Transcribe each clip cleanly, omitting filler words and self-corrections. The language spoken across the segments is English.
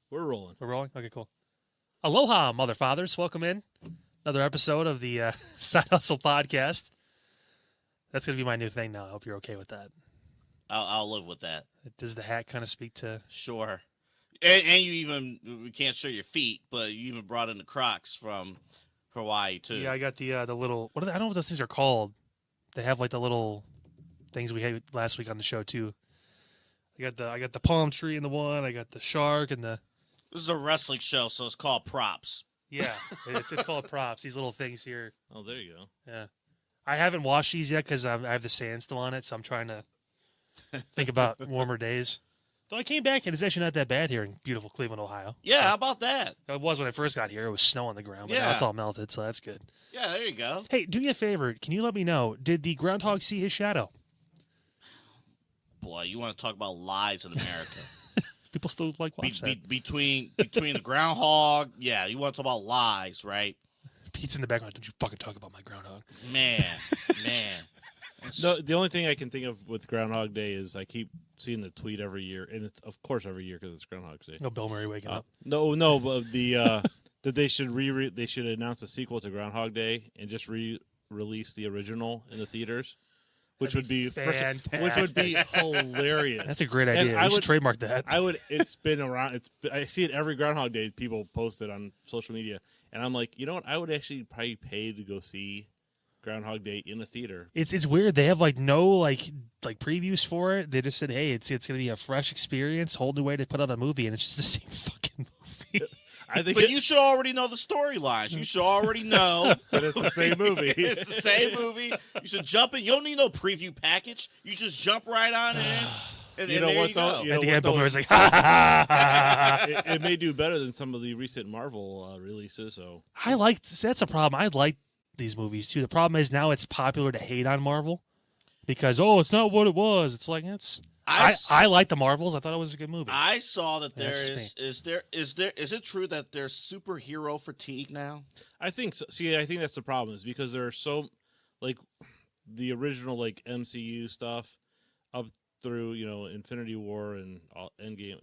We're rolling. We're rolling? Okay, cool. Aloha, mother fathers. Welcome in. Another episode of the Side Hustle Podcast. That's going to be my new thing now. I hope you're okay with that. I'll live with that. Does the hat kind of speak to... Sure. And you even, we can't show your feet, but you even brought in the Crocs from Hawaii, too. Yeah, I got the little... I don't know what those things are called. They have like the little things we had last week on the show, too. I got the palm tree in the one. I got the shark and the... This is a wrestling show, so it's called props. Yeah, it's called props. These little things here. Oh, there you go. Yeah. I haven't washed these yet because I have the sand still on it, so I'm trying to think about warmer days. Though I came back and it's actually not that bad here in beautiful Cleveland, Ohio. Yeah, how about that? It was when I first got here. It was snow on the ground, but now it's all melted, so that's good. Yeah, there you go. Hey, do me a favor. Can you let me know, did the groundhog see his shadow? Boy, you want to talk about lies in America. People still like watch that. Between the groundhog, yeah, you want to talk about lies, right? Pete's in the background. Don't you fucking talk about my groundhog. Man. No, the only thing I can think of with Groundhog Day is I keep seeing the tweet every year, and it's of course every year because it's Groundhog Day. No Bill Murray waking up. No, but the that they should they should announce a sequel to Groundhog Day and just release the original in the theaters, which would be fantastic. Which would be hilarious. That's a great idea. I should trademark that. It's been around. I see it every Groundhog Day. People post it on social media, and I'm like, you know what? I would actually probably pay to go see Groundhog Day in a theater. It's weird. They have like no like previews for it. They just said, hey, it's gonna be a fresh experience, whole new way to put out a movie, and it's just the same fucking movie. But you should already know the storylines. You should already know that it's the same movie. It's the same movie. You should jump in. You don't need no preview package. You just jump right on in. And you know what, though? At the end, Bill Murray's like, ha, ha, ha, ha. It may do better than some of the recent Marvel releases. So that's a problem. I like these movies too. The problem is now it's popular to hate on Marvel because it's not what it was. It's like I like the Marvels. I thought it was a good movie. I saw that is it true that there's superhero fatigue now? I think so. See, I think that's the problem is because there are so like the original like MCU stuff up through Infinity War and Endgame.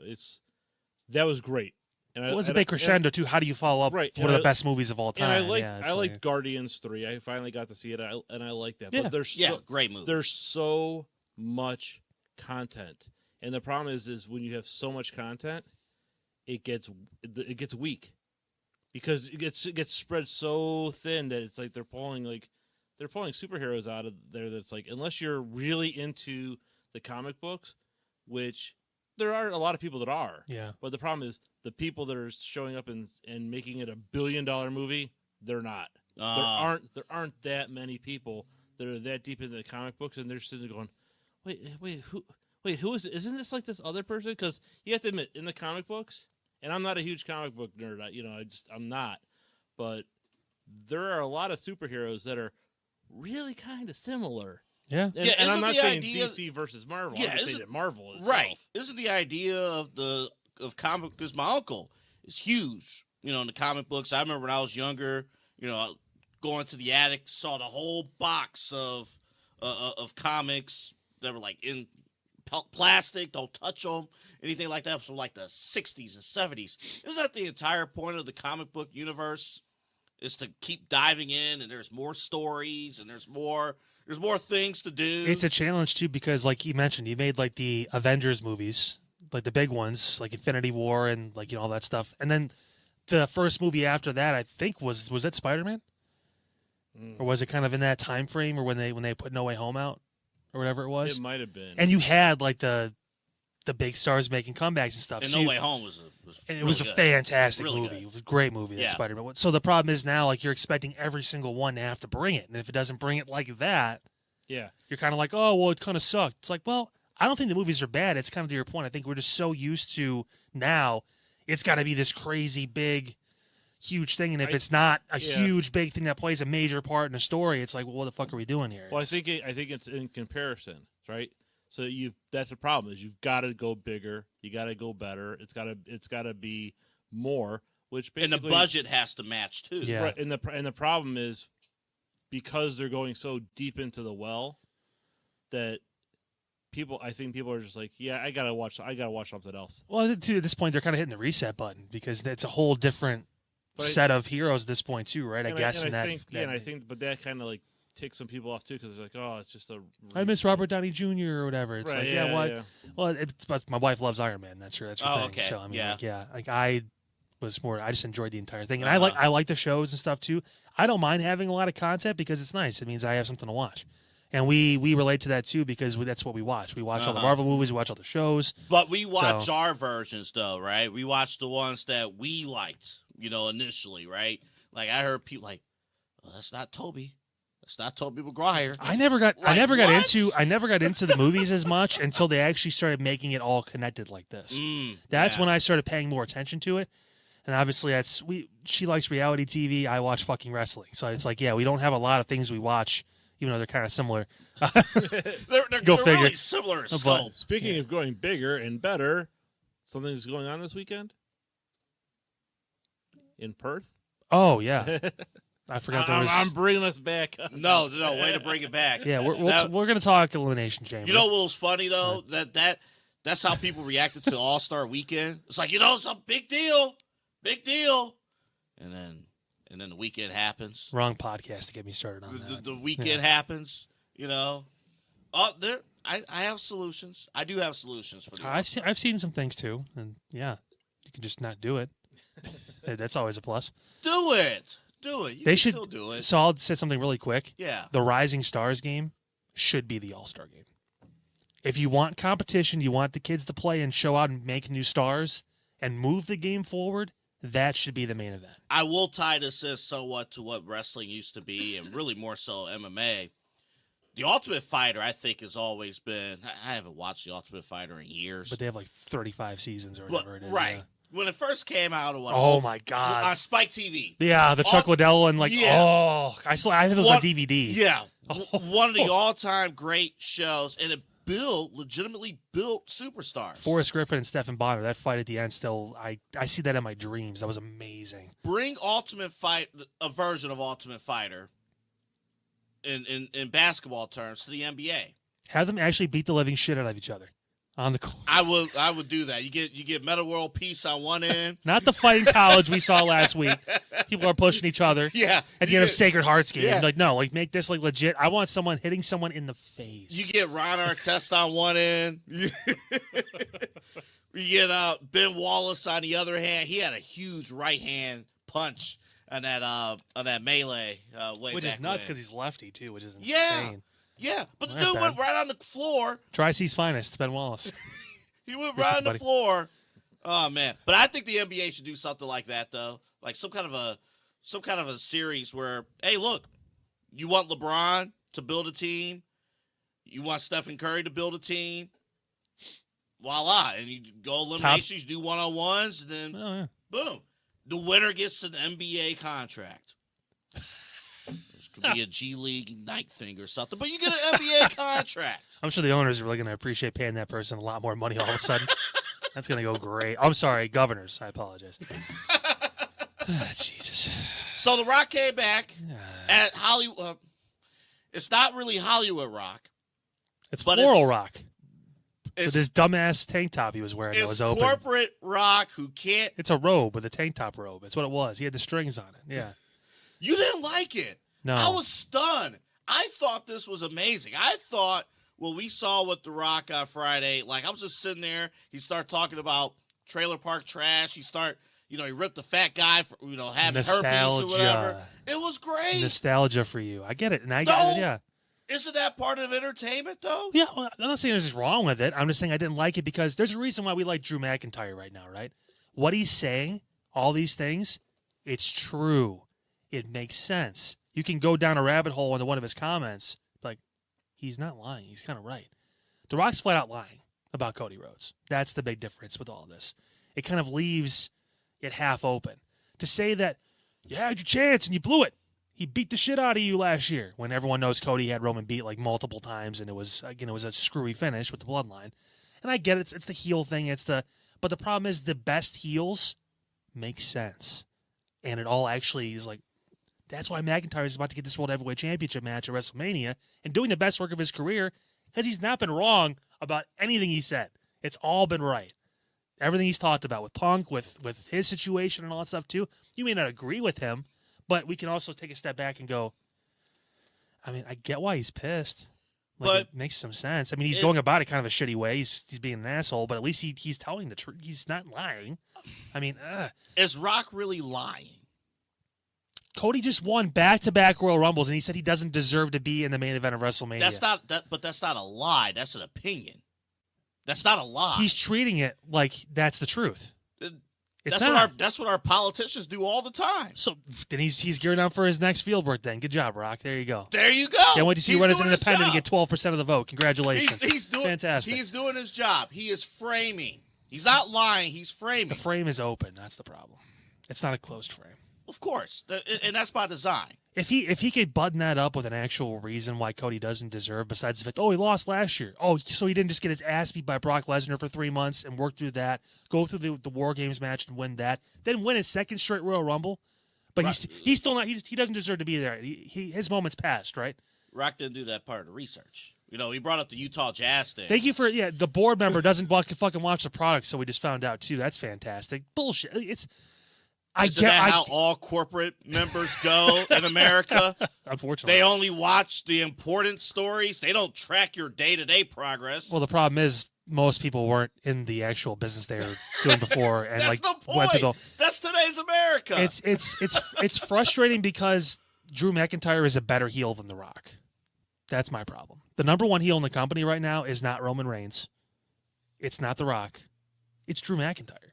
That was great. And it was a big crescendo too. How do you follow up one of the best movies of all time? And I liked Guardians 3. I finally got to see it, and I like that. Yeah. But there's great movie. There's so much content, and the problem is when you have so much content, it gets weak because it gets spread so thin that it's like they're pulling superheroes out of there. That's like unless you're really into the comic books, which there are a lot of people that are. Yeah. But the problem is the people that are showing up and making it $1 billion movie, they're not. There aren't that many people that are that deep into the comic books, and they're sitting there going, wait, who is it? Isn't this like this other person? Because you have to admit, in the comic books, and I'm not a huge comic book nerd, I'm not, but there are a lot of superheroes that are really kind of similar. Yeah. And I'm not saying DC versus Marvel. I'm just saying that Marvel itself. Right. Isn't the idea of comic, because my uncle is huge, in the comic books. I remember when I was younger, going to the attic, saw the whole box of comics that were like in plastic, don't touch them, anything like that, from like the 60s and 70s. Isn't that the entire point of the comic book universe? Is to keep diving in, and there's more stories, and there's more things to do. It's a challenge too because, like you mentioned, you made like the Avengers movies, like the big ones, like Infinity War and like all that stuff, and then the first movie after that, I think was that Spider-Man, or was it kind of in that time frame, or when they put No Way Home out, or whatever it was? It might have been. And you had like the big stars making comebacks and stuff. And so No Way Home was a fantastic really movie. Good. It was a great movie, that Spider-Man. So the problem is now, like, you're expecting every single one to have to bring it. And if it doesn't bring it like that, you're kind of like, oh, well, it kind of sucked. It's like, well, I don't think the movies are bad. It's kind of to your point. I think we're just so used to now it's got to be this crazy, big, huge thing. And if it's not a huge, big thing that plays a major part in a story, it's like, well, what the fuck are we doing here? Well, I think it's in comparison, right? So that's the problem is you've got to go bigger, you got to go better. It's got to be more, which basically, and the budget has to match too. Yeah. Right, and the problem is because they're going so deep into the well that I think people are just like, yeah, I gotta watch something else. Well, too, at this point, they're kind of hitting the reset button because it's a whole different set of heroes at this point too, right? I guess. I think, but that kind of like takes some people off too because they're like, oh, it's just a. I miss Robert Downey Jr. or whatever. It's right, like, yeah, what? Yeah. Well, but my wife loves Iron Man. That's her thing. Okay. So I mean, Yeah. I just enjoyed the entire thing, and I like the shows and stuff too. I don't mind having a lot of content because it's nice. It means I have something to watch. And we relate to that too because that's what we watch. We watch all the Marvel movies. We watch all the shows. But we watch our versions, though, right? We watch the ones that we liked, initially, right? Like I heard people like, "Oh, that's not Toby. That's not Tobey Maguire." I never got what? into the movies as much until they actually started making it all connected like this. That's when I started paying more attention to it. And obviously, she likes reality TV. I watch fucking wrestling. So it's like, we don't have a lot of things we watch. Even though they're kind of similar. they're really similar in scope. Speaking of going bigger and better, something's going on this weekend in Perth. Oh, yeah. I forgot there was... I'm bringing us back. No, way to bring it back. Yeah, we're going to talk Elimination Chamber. You know what was funny, though? That's how people reacted to All-Star Weekend. It's like, it's a big deal. Big deal. And then the weekend happens. Wrong podcast to get me started on that. The weekend happens, Oh, I have solutions. I do have solutions for these. I've seen some things too, and you can just not do it. That's always a plus. Do it. They should still do it. So I'll say something really quick. Yeah. The Rising Stars game should be the All-Star game. If you want competition, you want the kids to play and show out and make new stars and move the game forward. That should be the main event. I will tie this in somewhat to what wrestling used to be, and really more so MMA. The Ultimate Fighter, I think, has always been... I haven't watched The Ultimate Fighter in years. But they have like 35 seasons or whatever it is. Right. Yeah. When it first came out... my God. On Spike TV. Yeah, the Chuck Liddell and I had those on DVD. Yeah. One of the all-time great shows, and it legitimately built superstars. Forrest Griffin and Stephen Bonner, that fight at the end still, I see that in my dreams. That was amazing. Bring a version of Ultimate Fighter in basketball terms to the NBA. Have them actually beat the living shit out of each other on the court. I would do that. You get Meta World Peace on one end. Not the fight in college we saw last week. People are pushing each other. Yeah. At the end of Sacred Hearts game. Yeah. No, make this legit. I want someone hitting someone in the face. You get Ron Artest on one end. You get Ben Wallace on the other hand. He had a huge right hand punch on that melee. Which is nuts because he's lefty too, which is insane. Yeah, but the dude went right on the floor. Tri-C's finest, Ben Wallace. He went right on the floor. Oh man! But I think the NBA should do something like that, though, like some kind of a series where, hey, look, you want LeBron to build a team, you want Stephen Curry to build a team, voila, and you go eliminations, do one-on-ones, and then boom, the winner gets an NBA contract. Could be a G League night thing or something, but you get an NBA contract. I'm sure the owners are really going to appreciate paying that person a lot more money all of a sudden. That's going to go great. I'm sorry, governors. I apologize. Jesus. So The Rock came back at Hollywood. It's not really Hollywood Rock. It's Floral Rock. With his dumbass tank top he was wearing that was open. It's corporate Rock who can't. It's a robe with a tank top robe. That's what it was. He had the strings on it. Yeah. You didn't like it. No. I was stunned. I thought this was amazing. I thought, we saw with The Rock on Friday, I was just sitting there. He started talking about trailer park trash. He ripped the fat guy for, having herpes or whatever. It was great. Nostalgia for you. I get it. And I get it, yeah. Isn't that part of entertainment, though? Yeah, well, I'm not saying there's just wrong with it. I'm just saying I didn't like it because there's a reason why we like Drew McIntyre right now, right? What he's saying, all these things, it's true. It makes sense. You can go down a rabbit hole into one of his comments, he's not lying. He's kind of right. The Rock's flat out lying about Cody Rhodes. That's the big difference with all this. It kind of leaves it half open. To say that you had your chance and you blew it. He beat the shit out of you last year when everyone knows Cody had Roman beat multiple times and it was a screwy finish with the bloodline. And I get it. It's the heel thing. But the problem is the best heels make sense. And it all actually is that's why McIntyre is about to get this World Heavyweight Championship match at WrestleMania and doing the best work of his career because he's not been wrong about anything he said. It's all been right. Everything he's talked about with Punk, with his situation and all that stuff too. You may not agree with him, but we can also take a step back and go, I mean, I get why he's pissed. Like, But it makes some sense. I mean, he's going about it kind of a shitty way. He's being an asshole, but at least he's telling the truth. He's not lying. I mean, is Rock really lying? Cody just won back-to-back Royal Rumbles, and he said he doesn't deserve to be in the main event of WrestleMania. But that's not a lie. That's an opinion. That's not a lie. He's treating it like that's the truth. That's what our politicians do all the time. So then he's gearing up for his next field work. Then good job, Rock. There you go. There you go. Can't wait to see you run as an independent and get 12% of the vote. Congratulations. He's doing fantastic. He's doing his job. He is framing. He's not lying. He's framing. The frame is open. That's the problem. It's not a closed frame. Of course, and that's by design. If he could button that up with an actual reason why Cody doesn't deserve, besides the fact, he lost last year. Oh, so he didn't just get his ass beat by Brock Lesnar for 3 months and work through that, go through the War Games match and win that, then win his second straight Royal Rumble. But he's still not. He doesn't deserve to be there. His moment's passed, right? Rock didn't do that part of the research. He brought up the Utah Jazz thing. Thank you for the board member doesn't fucking watch the product, so we just found out too. That's fantastic. Bullshit. Isn't that how all corporate members go in America? Unfortunately. They only watch the important stories. They don't track your day-to-day progress. Well, the problem is most people weren't in the actual business they were doing before. And That's the point. That's today's America. It's frustrating because Drew McIntyre is a better heel than The Rock. That's my problem. The number one heel in the company right now is not Roman Reigns. It's not The Rock. It's Drew McIntyre.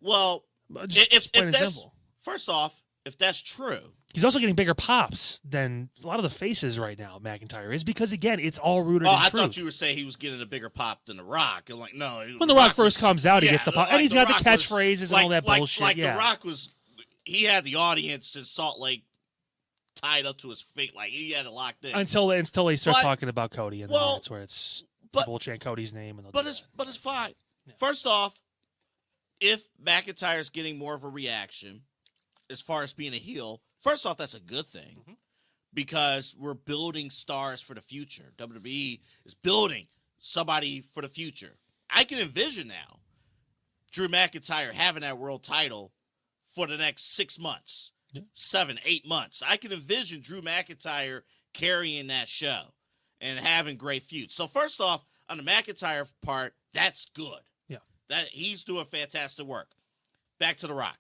Well, if that's first off, if that's true, he's also getting bigger pops than a lot of the faces right now. McIntyre is because again, it's all rooted in truth. I thought you were saying he was getting a bigger pop than The Rock. I'm like, no. When The Rock first comes out, he gets the pop, and he's got the catchphrases and all that bullshit. Like The Rock he had the audience in Salt Lake tied up to his feet, like he had it locked in until they start talking about Cody, and then that's where people chant Cody's name. But it's fine. Yeah. First off, if McIntyre's getting more of a reaction as far as being a heel, first off, that's a good thing because we're building stars for the future. WWE is building somebody for the future. I can envision now Drew McIntyre having that world title for the next 6 months, 7, 8 months. I can envision Drew McIntyre carrying that show and having great feuds. So first off, on the McIntyre part, that's good. That he's doing fantastic work. Back to The Rock.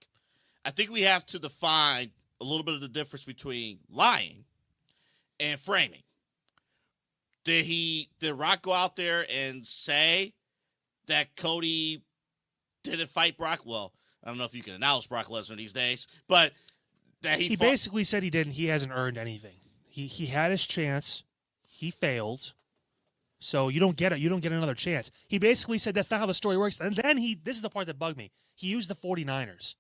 I think we have to define a little bit of the difference between lying and framing. Did Rock go out there and say that Cody didn't fight Brock? Well, I don't know if you can acknowledge Brock Lesnar these days, but that he basically said he didn't. He hasn't earned anything. He had his chance. He failed. So you don't get it. You don't get another chance. He basically said that's not how the story works. And then this is the part that bugged me. He used the 49ers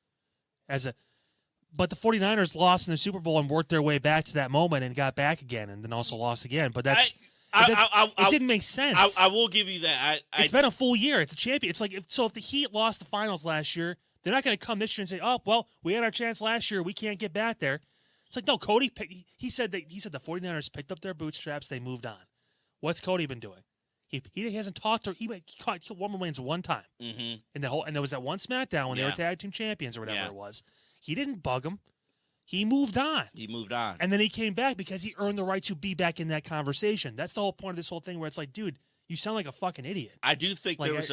but the 49ers lost in the Super Bowl and worked their way back to that moment and got back again and then also lost again. But it didn't make sense. I will give you that. It's been a full year. It's a champion. It's like if the Heat lost the finals last year, they're not going to come this year and say, "Oh, well, we had our chance last year. We can't get back there." It's like, no, Cody. He said the 49ers picked up their bootstraps. They moved on. What's Cody been doing? He hasn't talked to. He caught Roman Reigns one time, and there was that one SmackDown when they were tag team champions or whatever it was. He didn't bug him. He moved on. And then he came back because he earned the right to be back in that conversation. That's the whole point of this whole thing where it's like, dude, you sound like a fucking idiot. I do think there was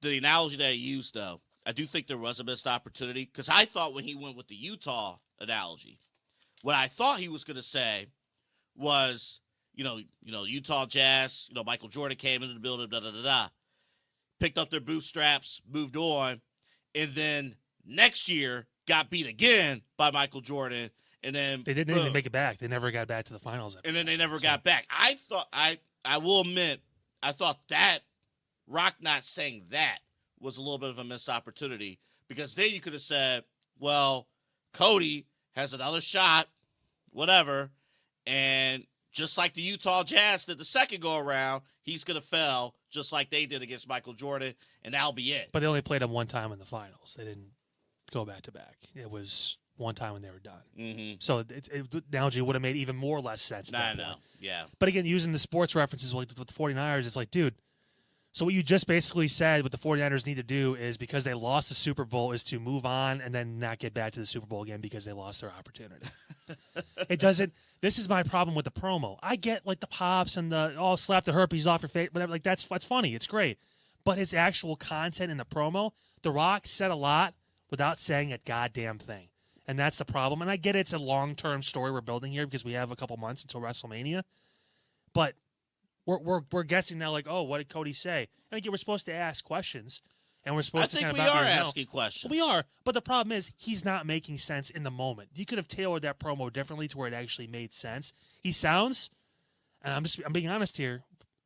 the analogy that he used, though, I do think there was a missed opportunity because I thought when he went with the Utah analogy, what I thought he was going to say was, Utah Jazz, Michael Jordan came into the building, picked up their bootstraps, moved on, and then next year got beat again by Michael Jordan, and then they didn't even make it back. They never got back to the finals. And then they never got back. I thought I will admit, I thought that Rock not saying that was a little bit of a missed opportunity because then you could have said, well, Cody has another shot, whatever, and just like the Utah Jazz did the second go-around, he's going to fail just like they did against Michael Jordan, and that'll be it. But they only played him one time in the finals. They didn't go back-to-back. It was one time when they were done. Mm-hmm. So the analogy would have made even more less sense. I know. Yeah. But again, using the sports references like with the 49ers, it's like, dude, so what you just basically said what the 49ers need to do is because they lost the Super Bowl is to move on and then not get back to the Super Bowl again because they lost their opportunity. It doesn't. This is my problem with the promo. I get like the pops and the slap the herpes off your face, whatever. Like that's funny. It's great. But his actual content in the promo, The Rock said a lot without saying a goddamn thing. And that's the problem. And I get it's a long-term story we're building here because we have a couple months until WrestleMania. But we're guessing now, like, oh, what did Cody say? And again, we're supposed to ask questions, and we're supposed to kind of. I think we are asking questions. Well, we are, but the problem is he's not making sense in the moment. You could have tailored that promo differently to where it actually made sense. He sounds, and I'm being honest here,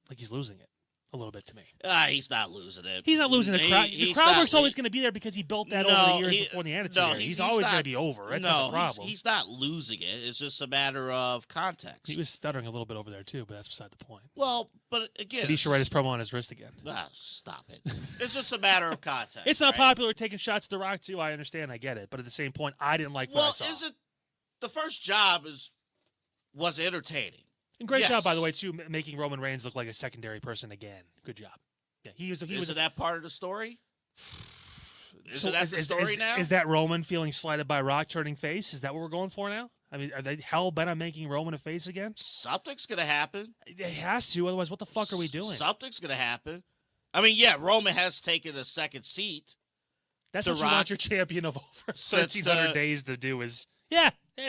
like he's losing it a little bit to me. He's not losing it. He's not losing the crowd. The crowd work's always going to be there because he built that over the years before the Attitude Era. He's always going to be over. That's not the problem. He's not losing it. It's just a matter of context. He was stuttering a little bit over there too, but that's beside the point. Well, but again, Maybe he should write his promo on his wrist again. Stop it. It's just a matter of context. It's not right? popular taking shots at The Rock too. I understand. I get it. But at the same point, I didn't like what I saw. Well, the first job was entertaining. And great job, by the way, too, making Roman Reigns look like a secondary person again. Good job. Yeah, Isn't that part of the story? So that the story now? Is that Roman feeling slighted by Rock turning face? Is that what we're going for now? I mean, are they hell bent on making Roman a face again? Something's going to happen. It has to. Otherwise, what the fuck are we doing? Something's going to happen. I mean, yeah, Roman has taken a second seat. That's what you want your champion of over 1,300 days to do is,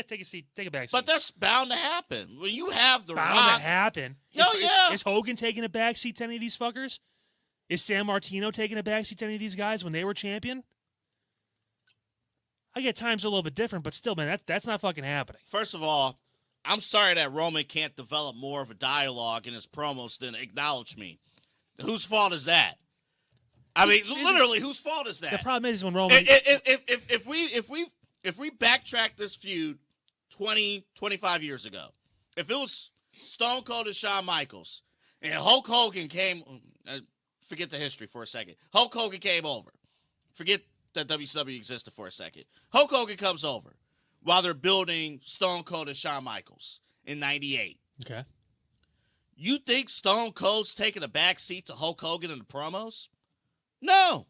take a seat, take a back seat. But that's bound to happen. When you have the Rock. Bound to happen. Yeah. Is Hogan taking a back seat to any of these fuckers? Is San Martino taking a backseat to any of these guys when they were champion? I get times are a little bit different, but still, man, that's not fucking happening. First of all, I'm sorry that Roman can't develop more of a dialogue in his promos than acknowledge me. Whose fault is that? I mean, literally, whose fault is that? The problem is when Roman. If we backtrack this feud 20, 25 years ago, if it was Stone Cold and Shawn Michaels, and Hulk Hogan came. Forget the history for a second. Hulk Hogan came over. Forget that WCW existed for a second. Hulk Hogan comes over while they're building Stone Cold and Shawn Michaels in 98. Okay. You think Stone Cold's taking a back seat to Hulk Hogan in the promos? No.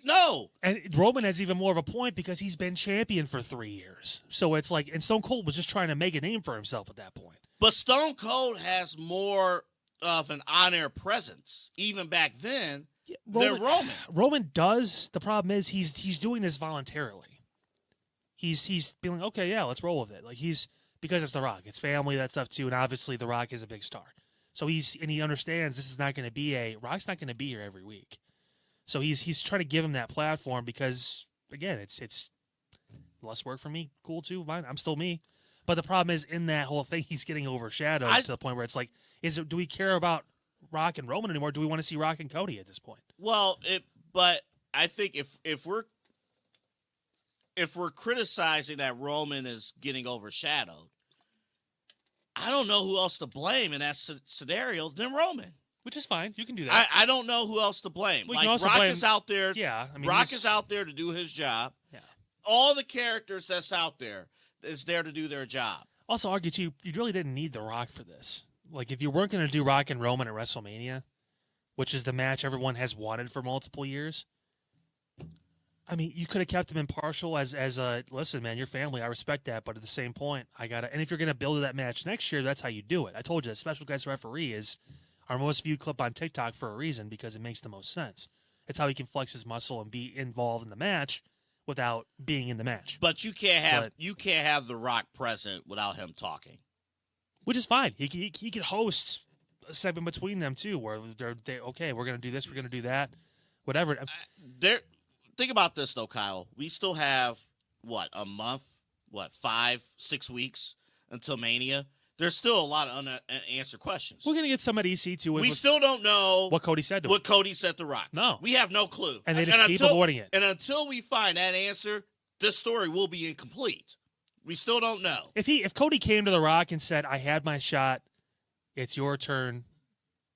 No. And Roman has even more of a point because he's been champion for 3 years. So it's like, and Stone Cold was just trying to make a name for himself at that point. But Stone Cold has more of an on-air presence, even back then, than Roman. Roman does. The problem is he's doing this voluntarily. He's being like, okay, yeah, let's roll with it. Like because it's The Rock, it's family, that stuff too, and obviously The Rock is a big star. So he understands this is not going to be Rock's not going to be here every week. So he's trying to give him that platform because again, it's less work for me. Cool too, fine. I'm still me. But the problem is, in that whole thing, he's getting overshadowed to the point where it's like, do we care about Rock and Roman anymore? Do we want to see Rock and Cody at this point? Well, but I think if we're criticizing that Roman is getting overshadowed, I don't know who else to blame in that scenario than Roman. Which is fine. You can do that. I don't know who else to blame. Well, Rock is out there. Yeah, I mean, Rock is out there to do his job. Yeah. All the characters that's out there is there to do their job. Also, argue too, you really didn't need The Rock for this. Like, if you weren't going to do Rock and Roman at WrestleMania, which is the match everyone has wanted for multiple years, I mean, you could have kept him impartial as a, listen, man, your family, I respect that, but at the same point, and if you're going to build that match next year, that's how you do it. I told you, the special guest referee is our most viewed clip on TikTok for a reason, because it makes the most sense. It's how he can flex his muscle and be involved in the match without being in the match. But you can't have The Rock present without him talking. Which is fine. He could host a segment between them too, where they're okay, we're going to do this, we're going to do that, whatever. Think about this though, Kyle. We still have a month, 5-6 weeks until Mania. There's still a lot of unanswered questions. We're going to get some at EC too. We still don't know what Cody said to him. What Cody said to Rock. No. We have no clue. And they just keep avoiding it. And until we find that answer, this story will be incomplete. We still don't know. If Cody came to The Rock and said, I had my shot, it's your turn,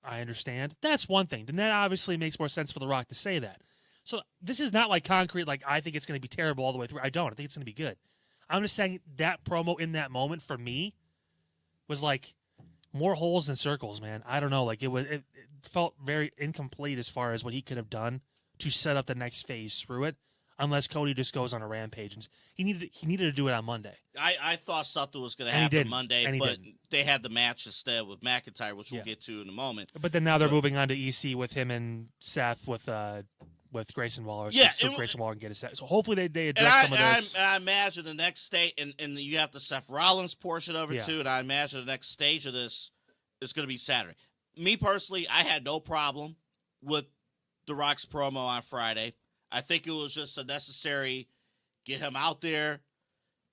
I understand, that's one thing. Then that obviously makes more sense for The Rock to say that. So this is not like concrete, like I think it's going to be terrible all the way through. I don't. I think it's going to be good. I'm just saying that promo in that moment for me was like more holes than circles, man. I don't know. Like it felt very incomplete as far as what he could have done to set up the next phase through it. Unless Cody just goes on a rampage, and he needed to do it on Monday. I thought something was going to happen Monday, but they had the match instead with McIntyre, which we'll get to in a moment. But then now they're moving on to EC with him and Seth with Grayson Waller. So Grayson Waller can get a set. So hopefully they address some of this. I imagine the next stage, and you have the Seth Rollins portion of it too, and I imagine the next stage of this is going to be Saturday. Me personally, I had no problem with The Rock's promo on Friday. I think it was just a necessary get him out there.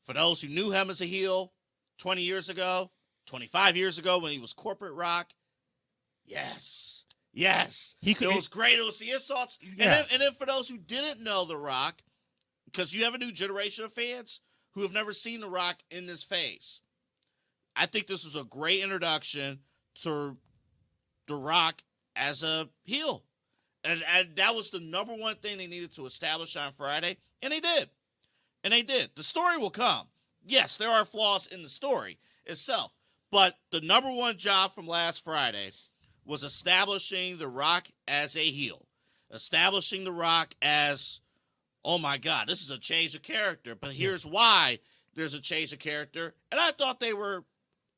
For those who knew him as a heel 20 years ago, 25 years ago when he was corporate Rock, yes. It was great. It was the insults. Yeah. And then for those who didn't know The Rock, because you have a new generation of fans who have never seen The Rock in this phase, I think this was a great introduction to The Rock as a heel. And that was the number one thing they needed to establish on Friday, and they did. The story will come. Yes, there are flaws in the story itself, but the number one job from last Friday was establishing The Rock as a heel, establishing The Rock as, oh my God, this is a change of character, but here's why there's a change of character, and I thought they were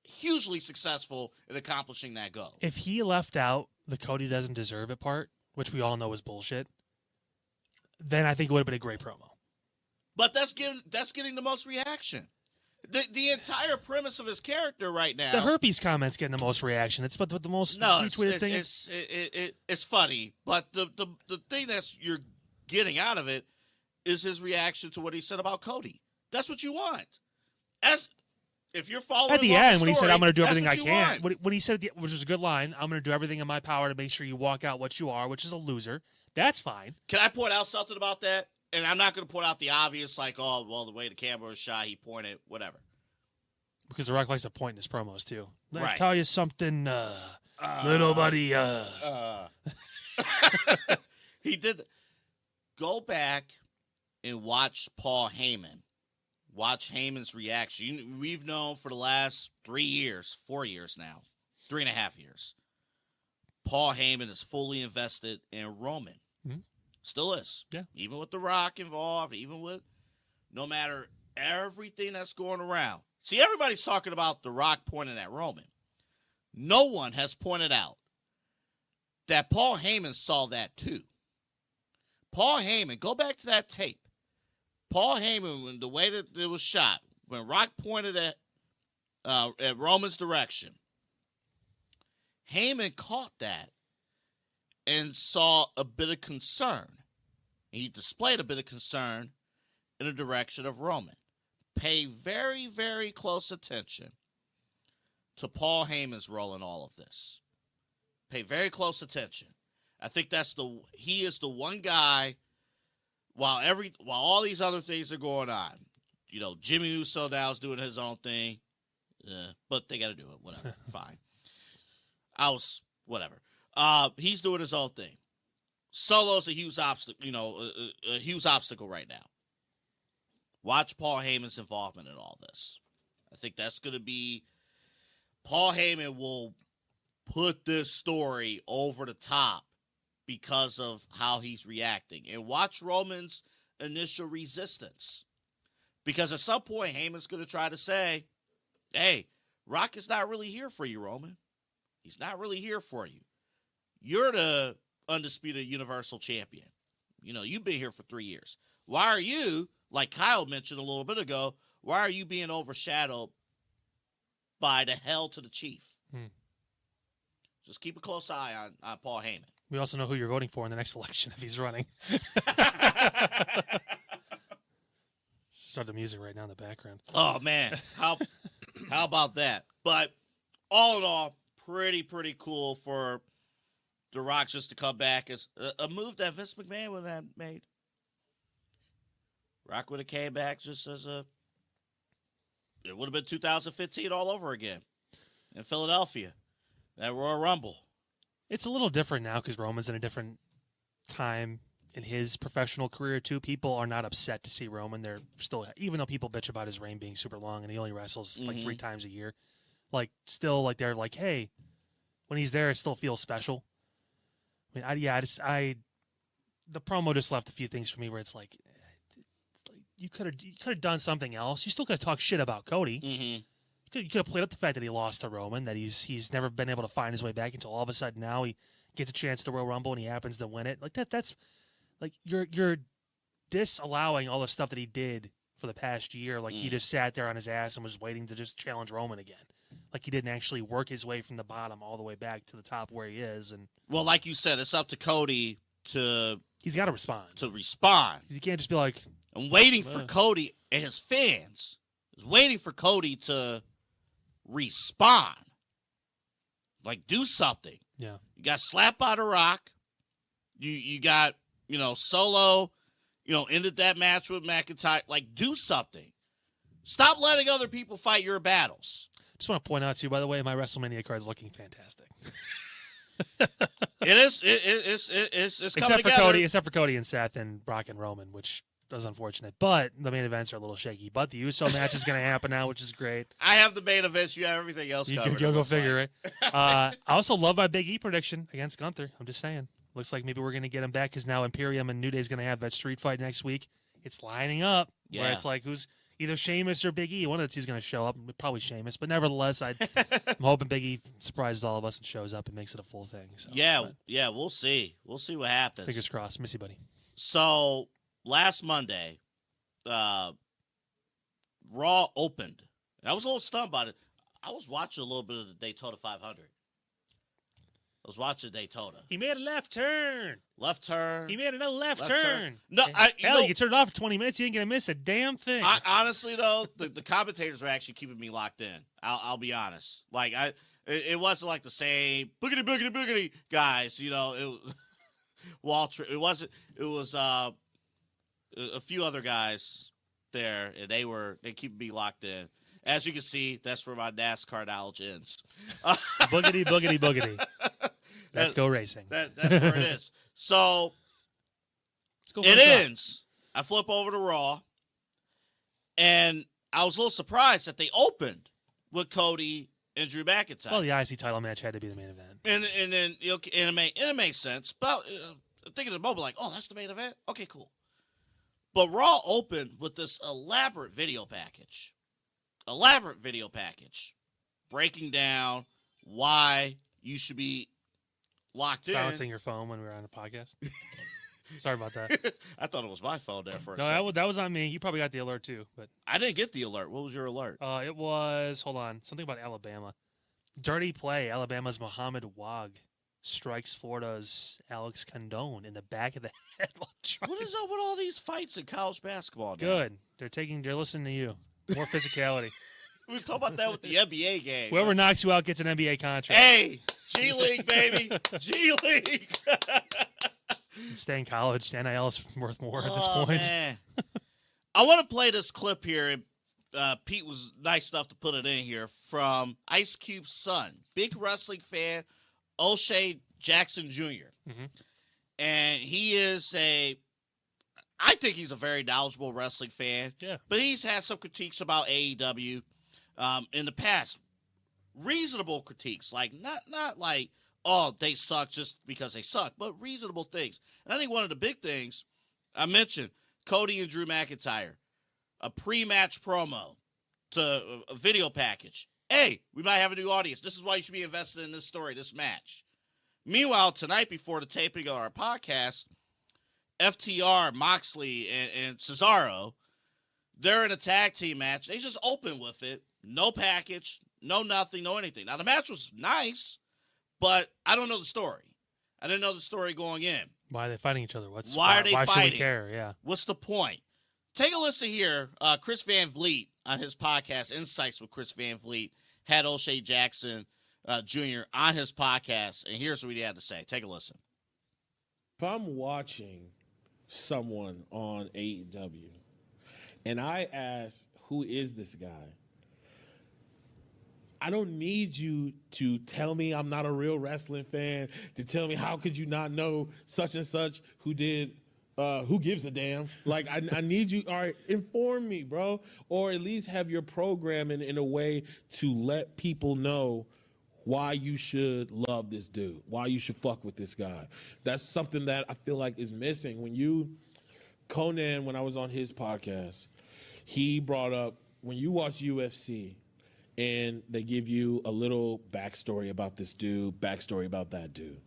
hugely successful in accomplishing that goal. If he left out the Cody doesn't deserve it part, which we all know is bullshit, then I think it would have been a great promo. But that's getting the most reaction. The entire premise of his character right now. The herpes comment's getting the most reaction. It's the most retweeted thing. It's funny, but the thing you're getting out of it is his reaction to what he said about Cody. That's what you want. If you're following at the end, when he said, "I'm going to do everything I can," want. when he said, which was a good line, "I'm going to do everything in my power to make sure you walk out what you are," which is a loser. That's fine. Can I point out something about that? And I'm not going to point out the obvious, like, oh, well, the way the camera was shot, he pointed, whatever. Because The Rock likes to point in his promos too. Let me Right. tell you something, little buddy. He did. Go back and watch Paul Heyman. Watch Heyman's reaction. We've known for the last 4 years now, 3.5 years. Paul Heyman is fully invested in Roman. Mm-hmm. Still is. Yeah. Even with The Rock involved, even with no matter everything that's going around. See, everybody's talking about The Rock pointing at Roman. No one has pointed out that Paul Heyman saw that too. Paul Heyman, go back to that tape. Paul Heyman, when the way that it was shot, when Rock pointed at Roman's direction, Heyman caught that and saw a bit of concern. He displayed a bit of concern in the direction of Roman. Pay very, very close attention to Paul Heyman's role in all of this. Pay very close attention. I think he is the one guy. While all these other things are going on, Jimmy Uso now is doing his own thing, but they got to do it. Whatever, fine. Whatever. He's doing his own thing. Solo's a huge obstacle. A huge obstacle right now. Watch Paul Heyman's involvement in all this. I think that's going to be. Paul Heyman will put this story over the top because of how he's reacting. And watch Roman's initial resistance. Because at some point, Heyman's going to try to say, hey, Rock is not really here for you, Roman. He's not really here for you. You're the undisputed Universal Champion. You've been here for 3 years. Why are you, like Kyle mentioned a little bit ago, why are you being overshadowed by the hell to the chief? Just keep a close eye on Paul Heyman. We also know who you're voting for in the next election if he's running. Start the music right now in the background. Oh, man. How about that? But all in all, pretty cool for The Rock just to come back as a move that Vince McMahon would have made. Rock would have came back just as it would have been 2015 all over again in Philadelphia. That Royal Rumble. It's a little different now because Roman's in a different time in his professional career too. People are not upset to see Roman. They're still, even though people bitch about his reign being super long and he only wrestles like 3 times a year, like still like they're like, hey, when he's there, it still feels special. I mean, the promo just left a few things for me where it's like, you could have done something else. You still could have talked shit about Cody. You could have played up the fact that he lost to Roman, that he's never been able to find his way back until all of a sudden now he gets a chance to Royal Rumble and he happens to win it. Like that's like you're disallowing all the stuff that he did for the past year. Like he just sat there on his ass and was waiting to just challenge Roman again. Like he didn't actually work his way from the bottom all the way back to the top where he is. And well, like you said, it's up to Cody to. He's got to respond. He can't just be like. I'm waiting for Cody and his fans is waiting for Cody to respond. Like, do something. Yeah. You got slapped by The Rock. You got, Solo, ended that match with McIntyre. Like, do something. Stop letting other people fight your battles. Just want to point out to you, by the way, my WrestleMania card is looking fantastic. It is. It's coming together. Except for Cody and Seth and Brock and Roman, which is unfortunate. But the main events are a little shaky. But the USO match is going to happen now, which is great. I have the main events. You have everything else covered. Go figure, right? I also love my Big E prediction against Gunther. I'm just saying. Looks like maybe we're going to get him back because now Imperium and New Day is going to have that street fight next week. It's lining up where it's like who's either Sheamus or Big E. One of the two is going to show up. Probably Sheamus. But nevertheless, I'm hoping Big E surprises all of us and shows up and makes it a full thing. So, we'll see. We'll see what happens. Fingers crossed. Missy buddy. So, last Monday, Raw opened. And I was a little stunned by it. I was watching a little bit of the Daytona 500. I was watching Daytona. He made a left turn. He made another left turn. No, you turned it off for 20 minutes. You ain't going to miss a damn thing. Honestly, though, the commentators were actually keeping me locked in. I'll be honest. Like, it wasn't like the same boogity guys. It was Walter. It wasn't. It was a few other guys there, and they keep me locked in. As you can see, that's where my NASCAR knowledge ends. Boogity. Let's go racing. That's where it is. So it ends. I flip over to Raw, and I was a little surprised that they opened with Cody and Drew McIntyre. Well, the IC title match had to be the main event, and then it makes sense. But I'm thinking at the moment, like, oh, that's the main event. Okay, cool. But Raw opened with this elaborate video package, breaking down why you should be locked silencing your phone when we were on a podcast. Sorry about that. I thought it was my phone there for a second. No, that was on me. You probably got the alert too, but I didn't get the alert. What was your alert? It was something about Alabama. Dirty play. Alabama's Muhammad Wag strikes Florida's Alex Condone in the back of the head while trying. What is up with all these fights in college basketball now? Good. They're listening to you. More physicality. We talk about that with the NBA game. Whoever knocks you out gets an NBA contract. Hey, G League, baby. G League. Stay in college. NIL is worth more at this point. Man. I want to play this clip here. Pete was nice enough to put it in here from Ice Cube's son. Big wrestling fan, O'Shea Jackson Jr. Mm-hmm. And he is I think he's a very knowledgeable wrestling fan. Yeah. But he's had some critiques about AEW in the past. Reasonable critiques. Like, not like, oh, they suck just because they suck, but reasonable things. And I think one of the big things I mentioned, Cody and Drew McIntyre, a pre-match promo to a video package. Hey, we might have a new audience. This is why you should be invested in this story, this match. Meanwhile, tonight before the taping of our podcast, FTR, Moxley, and Cesaro, they're in a tag team match. They just open with it. No package, no nothing, no anything. Now, the match was nice, but I don't know the story. I didn't know the story going in. Why are they fighting each other? Why are they fighting? Why should we care? Yeah. What's the point? Take a listen here. Chris Van Vliet on his podcast, Insights with Chris Van Vliet, had O'Shea Jackson Jr. on his podcast, and here's what he had to say. Take a listen. If I'm watching someone on AEW and I ask, who is this guy? I don't need you to tell me I'm not a real wrestling fan, to tell me how could you not know such and such who did Who gives a damn? Like, I need you. All right, inform me, bro. Or at least have your programming in a way to let people know why you should love this dude, why you should fuck with this guy. That's something that I feel like is missing. Conan, when I was on his podcast, he brought up, when you watch UFC and they give you a little backstory about this dude, backstory about that dude,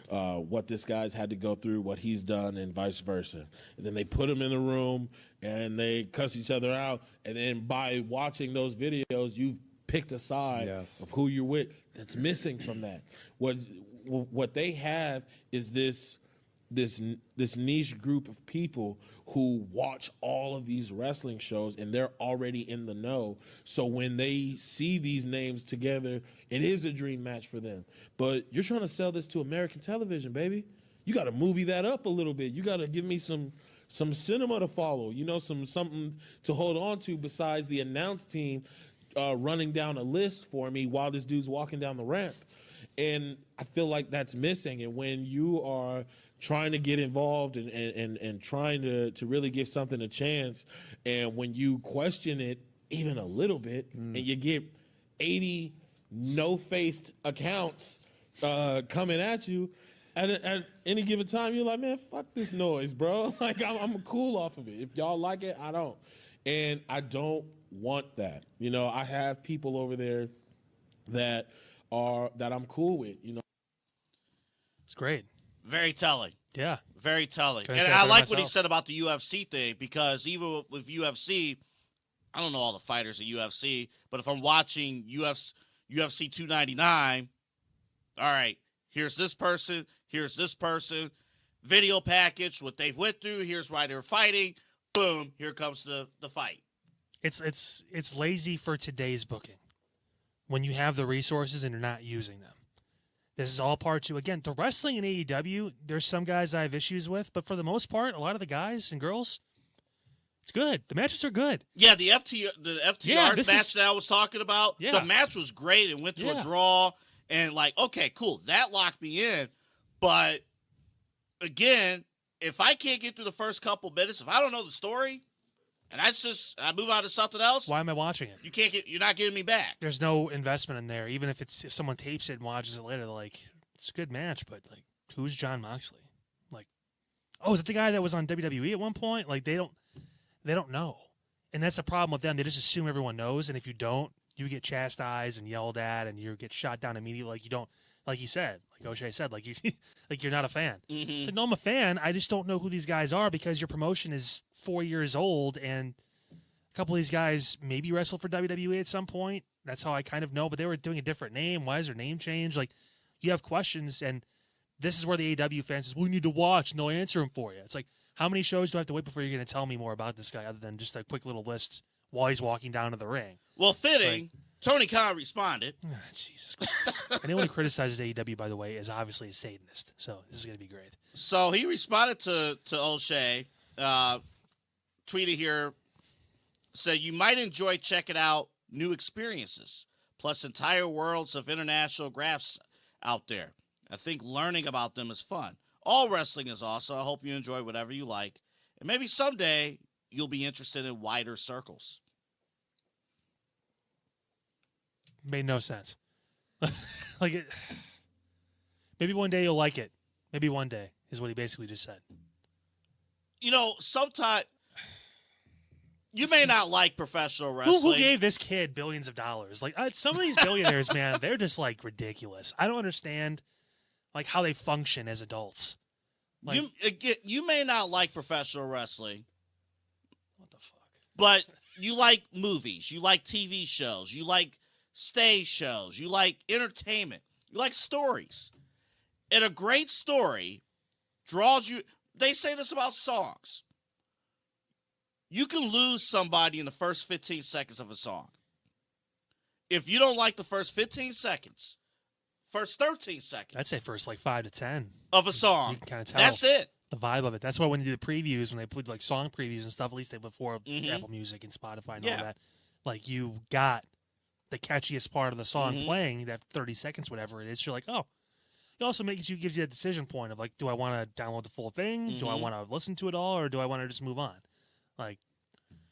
what this guy's had to go through, what he's done, and vice versa. And then they put him in a room and they cuss each other out. And then by watching those videos, you've picked a side of who you're with. That's missing from that. What they have is this niche group of people who watch all of these wrestling shows, and they're already in the know. So when they see these names together, it is a dream match for them. But you're trying to sell this to American television, baby. You got to movie that up a little bit. You got to give me some cinema to follow, something to hold on to besides the announce team running down a list for me while this dude's walking down the ramp. And I feel like that's missing. And when you are trying to get involved and trying to really give something a chance, and when you question it even a little bit, and you get 80 no-faced accounts coming at you, at any given time, you're like, man, fuck this noise, bro. Like, I'm cool off of it. If y'all like it, I don't. And I don't want that. I have people over there that I'm cool with, It's great. Very telling. Yeah. Very telling. And I like what he said about the UFC thing, because even with UFC, I don't know all the fighters at UFC, but if I'm watching UFC 299, all right, here's this person, video package, what they've went through, here's why they're fighting, boom, here comes the fight. It's lazy for today's booking when you have the resources and you're not using them. This is all part two. Again, the wrestling in AEW, there's some guys I have issues with, but for the most part, a lot of the guys and girls, it's good. The matches are good. Yeah, the FTR match that I was talking about, the match was great and went to a draw, and like, okay, cool, that locked me in. But again, if I can't get through the first couple minutes, if I don't know the story, and I move on to something else, why am I watching it? You're not getting me back. There's no investment in there. Even if someone tapes it and watches it later, they're like, it's a good match, but like, who's John Moxley? Like, oh, is it the guy that was on WWE at one point? Like, they don't know. And that's the problem with them. They just assume everyone knows, and if you don't, you get chastised and yelled at, and you get shot down immediately. Like, you don't, like he said, like O'Shea said, like you're not a fan. Mm-hmm. So, no, I'm a fan. I just don't know who these guys are because your promotion is 4 years old, and a couple of these guys maybe wrestled for WWE at some point. That's how I kind of know, but they were doing a different name. Why is their name changed? Like, you have questions, and this is where the AEW fans says, we need to watch, and they'll answer them for you. It's like, how many shows do I have to wait before you're going to tell me more about this guy other than just a quick little list while he's walking down to the ring? Well, fitting, Tony Khan responded. Oh, Jesus Christ. Anyone who criticizes AEW, by the way, is obviously a Satanist, so this is going to be great. So he responded to O'Shea, tweeted here, said, you might enjoy checking out new experiences, plus entire worlds of international graphs out there. I think learning about them is fun. All wrestling is awesome. I hope you enjoy whatever you like. And maybe someday you'll be interested in wider circles. Made no sense. Maybe one day you'll like it. Maybe one day is what he basically just said. Sometimes you may not like professional wrestling. Who gave this kid billions of dollars? Like, some of these billionaires, man, they're just like ridiculous. I don't understand like how they function as adults. Like, you may not like professional wrestling. What the fuck? But you like movies. You like TV shows. You like stage shows. You like entertainment. You like stories. And a great story draws you. They say this about songs. You can lose somebody in the first 15 seconds of a song. If you don't like the first 15 seconds, first 13 seconds. I'd say first like 5 to 10 of a song. You can kind of tell. That's it. The vibe of it. That's why when you do the previews, when they put like song previews and stuff, at least they before Apple Music and Spotify and all that, like you got the catchiest part of the song playing, that 30 seconds, whatever it is. You're like, oh, it also gives you that decision point of like, do I want to download the full thing? Do I want to listen to it all, or do I want to just move on? Like,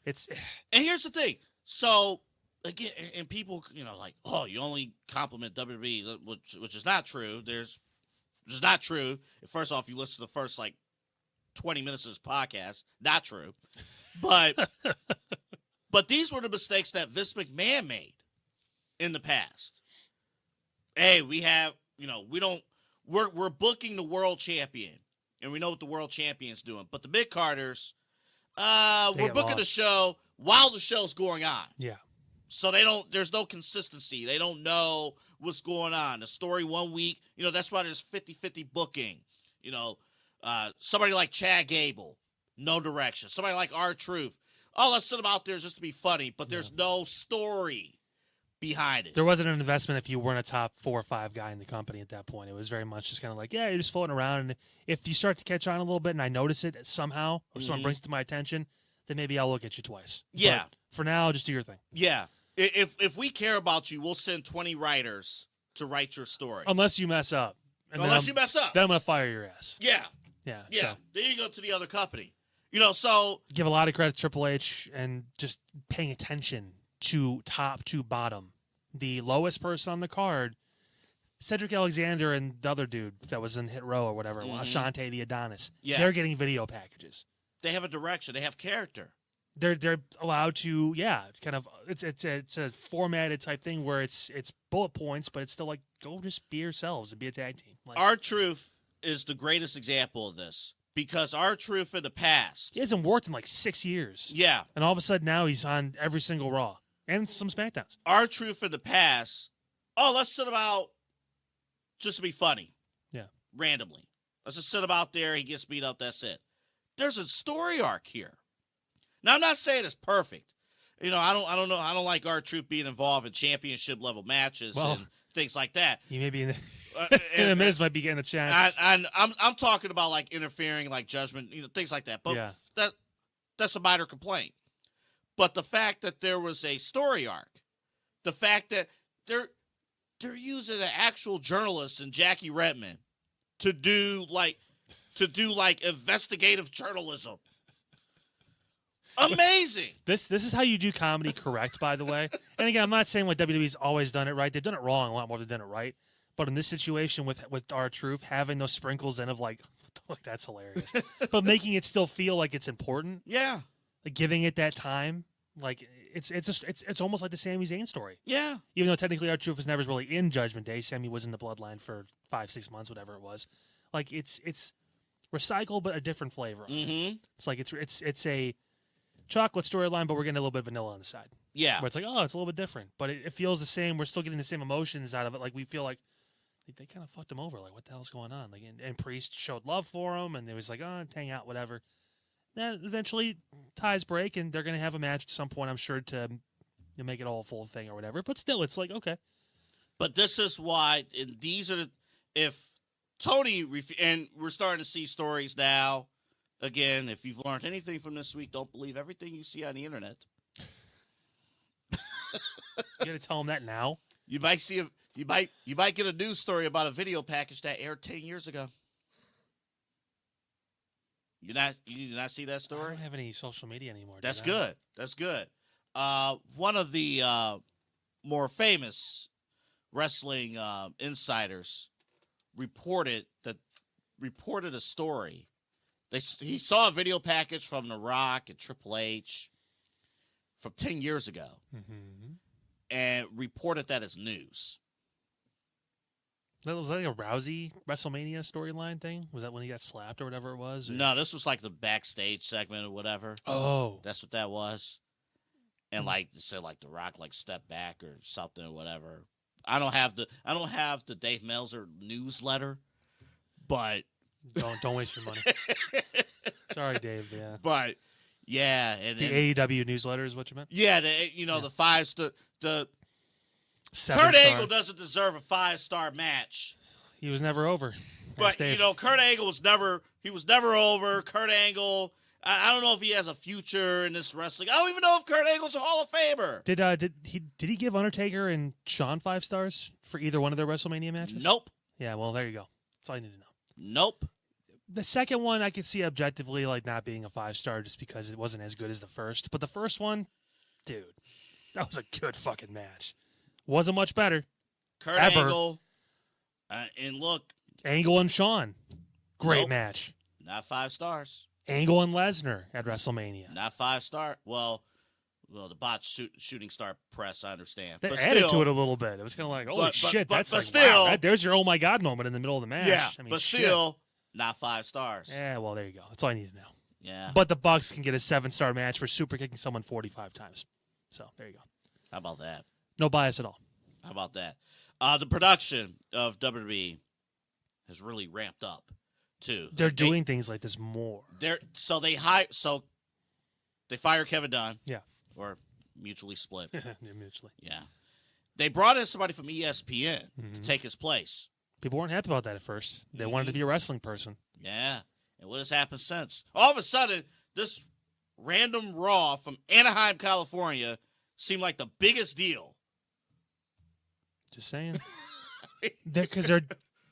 it's. And here's the thing. So again, and people, like, oh, you only compliment WWE, which is not true. Which is not true. First off, you listen to the first 20 minutes of this podcast. Not true. But these were the mistakes that Vince McMahon made in the past. Hey, we have, we're booking the world champion, and we know what the world champion's doing. But the mid-carders, we're booking the show while the show's going on. Yeah. So there's no consistency. They don't know what's going on. The story one week, that's why there's 50-50 booking. Somebody like Chad Gable, no direction. Somebody like R-Truth, let's sit them out there just to be funny, but there's no story behind it. There wasn't an investment if you weren't a top 4 or 5 guy in the company at that point. It was very much just kind of like, yeah, you're just floating around. And if you start to catch on a little bit and I notice it somehow or someone brings it to my attention, then maybe I'll look at you twice. Yeah. But for now, just do your thing. Yeah. If we care about you, we'll send 20 writers to write your story. Unless you mess up. Unless you mess up. Then I'm going to fire your ass. Yeah. Yeah. Yeah. So. Then you go to the other company. So. Give a lot of credit to Triple H and just paying attention to top to bottom. The lowest person on the card, Cedric Alexander and the other dude that was in Hit Row or whatever, Ashante the Adonis. Yeah. They're getting video packages. They have a direction. They have character. They're allowed to, it's a formatted type thing where it's bullet points, but it's still like, go just be yourselves and be a tag team. Like, R-Truth is the greatest example of this because R-Truth in the past. He hasn't worked in 6 years. Yeah. And all of a sudden now he's on every single Raw and some SmackDowns. R-Truth in the past, let's sit him out just to be funny. Yeah. Randomly. Let's just sit him out there. He gets beat up. That's it. There's a story arc here. Now, I'm not saying it's perfect. I don't know. I don't like R-Truth being involved in championship level matches and things like that. He may be in the Miz might be getting a chance. I'm talking about interfering, judgment, things like that. But that's a minor complaint. But the fact that there was a story arc, the fact that they're using an actual journalist in Jackie Redmond to do investigative journalism. Amazing. This is how you do comedy correct, by the way. And again, I'm not saying WWE's always done it right. They've done it wrong a lot more than they've done it right. But in this situation with R-Truth, having those sprinkles in of that's hilarious. But making it still feel like it's important. Yeah. Giving it that time. It's almost like the Sami Zayn story. Yeah. Even though technically R-Truth was never really in Judgment Day. Sami was in the bloodline for 5-6 months, whatever it was. It's recycled but a different flavor. Mm-hmm. It's a chocolate storyline, but we're getting a little bit of vanilla on the side. Yeah. Where it's it's a little bit different, but it feels the same. We're still getting the same emotions out of it. We feel like they kind of fucked him over. What the hell's going on? And Priest showed love for him, and it was hang out, whatever. Then eventually ties break, and they're going to have a match at some point, I'm sure, to make it all a full thing or whatever. But still, it's okay. But this is why, and these are if Tony, and we're starting to see stories now. Again, if you've learned anything from this week, don't believe everything you see on the internet. You got to tell them that now. You might get a news story about a video package that aired 10 years ago. You did not see that story? I don't have any social media anymore. That's good. That's good. One of the more famous wrestling insiders reported a story. He saw a video package from The Rock and Triple H from 10 years ago and reported that as news. Was that a Rousey WrestleMania storyline thing? Was that when he got slapped or whatever it was? Or? No, this was the backstage segment or whatever. Oh. That's what that was. And they said The Rock stepped back or something or whatever. I don't have the Dave Meltzer newsletter, but Don't waste your money. Sorry, Dave. Yeah. But yeah, and the AEW newsletter is what you meant. Yeah, the 5-star. The Seven Kurt star. Angle doesn't deserve a 5-star match. He was never over. But Kurt Angle was never over. Kurt Angle. I don't know if he has a future in this wrestling. I don't even know if Kurt Angle's a Hall of Famer. Did he give Undertaker and Shawn 5 stars for either one of their WrestleMania matches? Nope. Yeah, well, there you go. That's all you need to know. Nope. The second one I could see objectively like not being a 5-star just because it wasn't as good as the first. But the first one, dude, that was a good fucking match. Wasn't much better. Kurt Ever. Angle. And look. Angle and Shawn. Great Nope. match. Not 5 stars. Angle and Lesnar at WrestleMania. Not 5 star. Well, the botched shooting star press, I understand. They but added still, to it a little bit. It was kind of like, holy shit, that's but like, still, wow, there's your oh my god moment in the middle of the match. Yeah, I mean, but shit. still, not 5 stars. Yeah, well, there you go. That's all I need to know. Yeah. But the Bucks can get a 7-star match for super kicking someone 45 times. So there you go. How about that? No bias at all. How about that? The production of WWE has really ramped up too. They're doing things like this more. They fire Kevin Dunn. Yeah. Or mutually split. Mutually. Yeah. They brought in somebody from ESPN to take his place. People weren't happy about that at first. They wanted to be a wrestling person. Yeah. And what has happened since? All of a sudden, this random Raw from Anaheim, California seemed like the biggest deal. Just saying. Because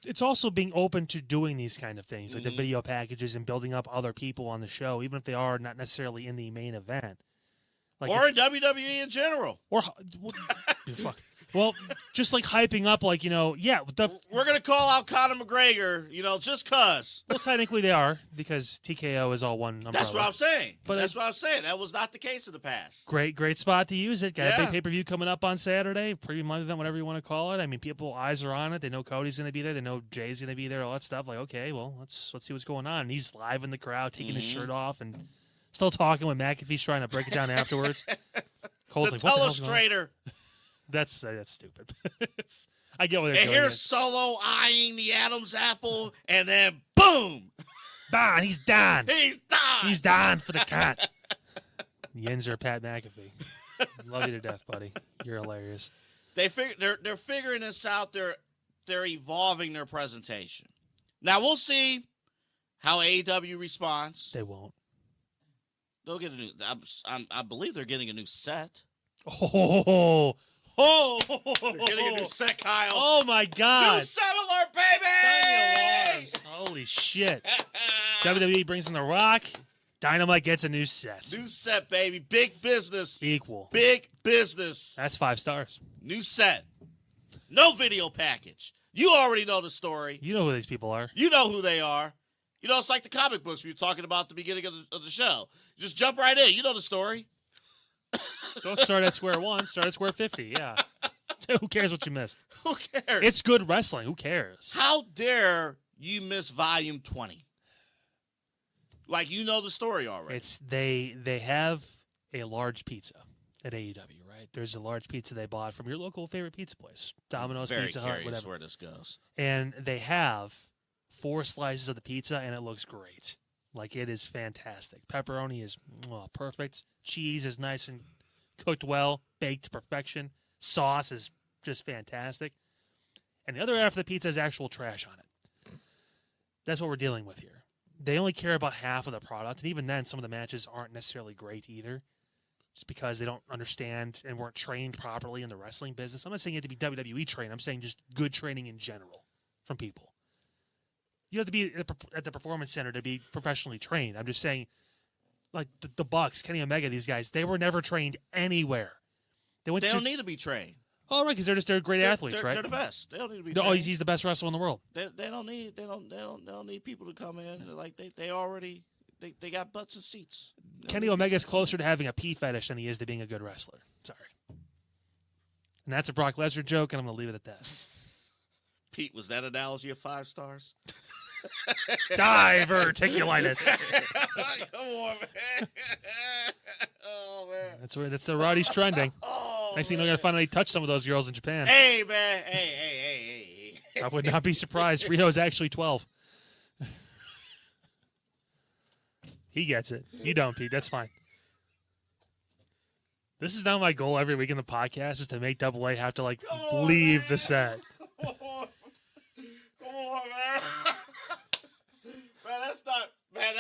it's also being open to doing these kind of things, like the video packages and building up other people on the show, even if they are not necessarily in the main event. Like or in WWE in general. Or fuck. Well, just like hyping up, like, you know, yeah. We're going to call out Conor McGregor, just cuz. Well, technically they are, because TKO is all one umbrella. That's what I'm saying. But that's what I'm saying. That was not the case in the past. Great spot to use it. Got a Yeah. big pay-per-view coming up on Saturday, pre-month event, whatever you want to call it. I mean, people eyes are on it. They know Cody's going to be there. They know Jay's going to be there, all that stuff. Like, okay, well, let's see what's going on. And he's live in the crowd, taking his shirt off and still talking when McAfee's trying to break it down afterwards. Cole's the like, what the hell's going on? telestrator. That's stupid. I get what they're And doing. here's Solo eyeing the Adam's apple, and then boom, Don, he's done. he's done. He's done for the cat. Yinzer Pat McAfee. Love you to death, buddy. You're hilarious. They're figuring this out. They're evolving their presentation. Now we'll see how AEW responds. They won't. They'll get a new. I believe they're getting a new set. Oh, They're getting a new set, Kyle. oh my God. New set alert, baby! Holy shit. WWE brings in The Rock. Dynamite gets a new set. New set, baby. Big business. Equal. Big business. That's 5 stars. New set. No video package. You already know the story. You know who these people are. You know who they are. It's like the comic books we were talking about at the beginning of the show. Just jump right in. You know the story. Don't start at square one. Start at square 50. Yeah. Who cares what you missed? Who cares? It's good wrestling. Who cares? How dare you miss volume 20? Like, you know the story already. It's they have a large pizza at AEW, right? There's a large pizza they bought from your local favorite pizza place, Domino's, Very Pizza Hut, curious whatever. where this goes. And they have 4 slices of the pizza, and it looks great. Like, it is fantastic. Pepperoni is perfect. Cheese is nice and cooked well, baked to perfection. Sauce is just fantastic. And the other half of the pizza has actual trash on it. That's what we're dealing with here. They only care about half of the product, and even then, some of the matches aren't necessarily great either, just because they don't understand and weren't trained properly in the wrestling business. I'm not saying you have to be WWE trained. I'm saying just good training in general from people. You have to be at the Performance Center to be professionally trained. I'm just saying, like the Bucks, Kenny Omega, these guys, they were never trained anywhere. They don't need to be trained. Oh, right, because they're great athletes, right? They're the best. They don't need to be No, trained. he's the best wrestler in the world. They don't need people to come in. Like they already they got butts and seats. Kenny Omega is closer to having a pee fetish than he is to being a good wrestler. Sorry. And that's a Brock Lesnar joke, and I'm going to leave it at that. Pete, was that analogy of 5 stars? Diverticulitis. Come on, man. Oh man. That's the Roddy's trending. Oh, Next thing you know, you're going to finally touch some of those girls in Japan. Hey man. Hey. I would not be surprised. Rio's actually 12. He gets it. You don't, Pete. That's fine. This is now my goal every week in the podcast is to make Double A have to leave the set. Come on, man. Man, that's not, man,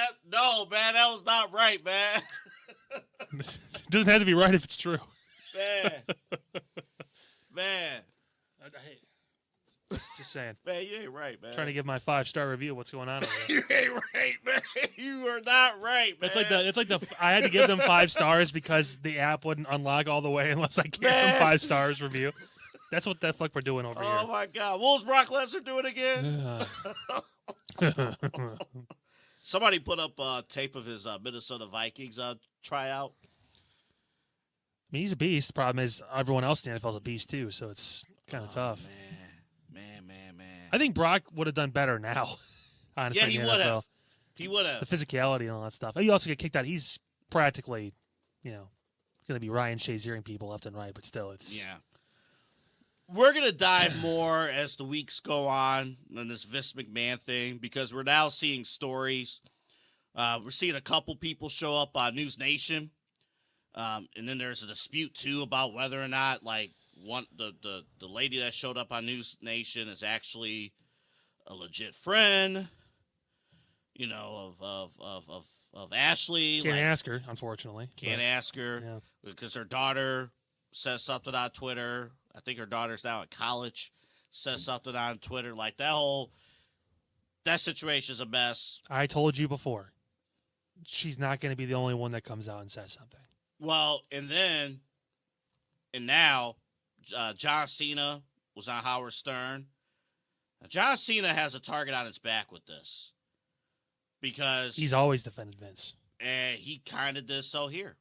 that was not right, man. It doesn't have to be right if it's true. Man. Just saying. Man, you ain't right, man. Trying to give my 5-star review. What's going on over there? You ain't right, man. You are not right, man. It's like the I had to give them 5 stars because the app wouldn't unlock all the way unless I gave them 5 stars review. That's what the fuck we're doing over here. Oh my God. What was Brock Lesnar doing again? Somebody put up a tape of his Minnesota Vikings tryout. I mean, he's a beast. The problem is everyone else in the NFL is a beast too, so it's kind of tough. Man. I think Brock would have done better now. Honestly, Yeah, in he the would NFL. have. He would have. The physicality and all that stuff. He also get kicked out. He's practically, going to be Ryan Shazerian people left and right, but still, it's Yeah. We're going to dive more as the weeks go on this Vince McMahon thing because we're now seeing stories. We're seeing a couple people show up on News Nation. And then there's a dispute, too, about whether or not, like, the lady that showed up on News Nation is actually a legit friend, of Ashley. Can't ask her, unfortunately. Can't ask her because her daughter says something on Twitter. I think her daughter's now in college. Says something on Twitter. Like, that situation is a mess. I told you before. She's not going to be the only one that comes out and says something. Well, and now, John Cena was on Howard Stern. Now, John Cena has a target on his back with this because He's always defended Vince. And he kind of did so here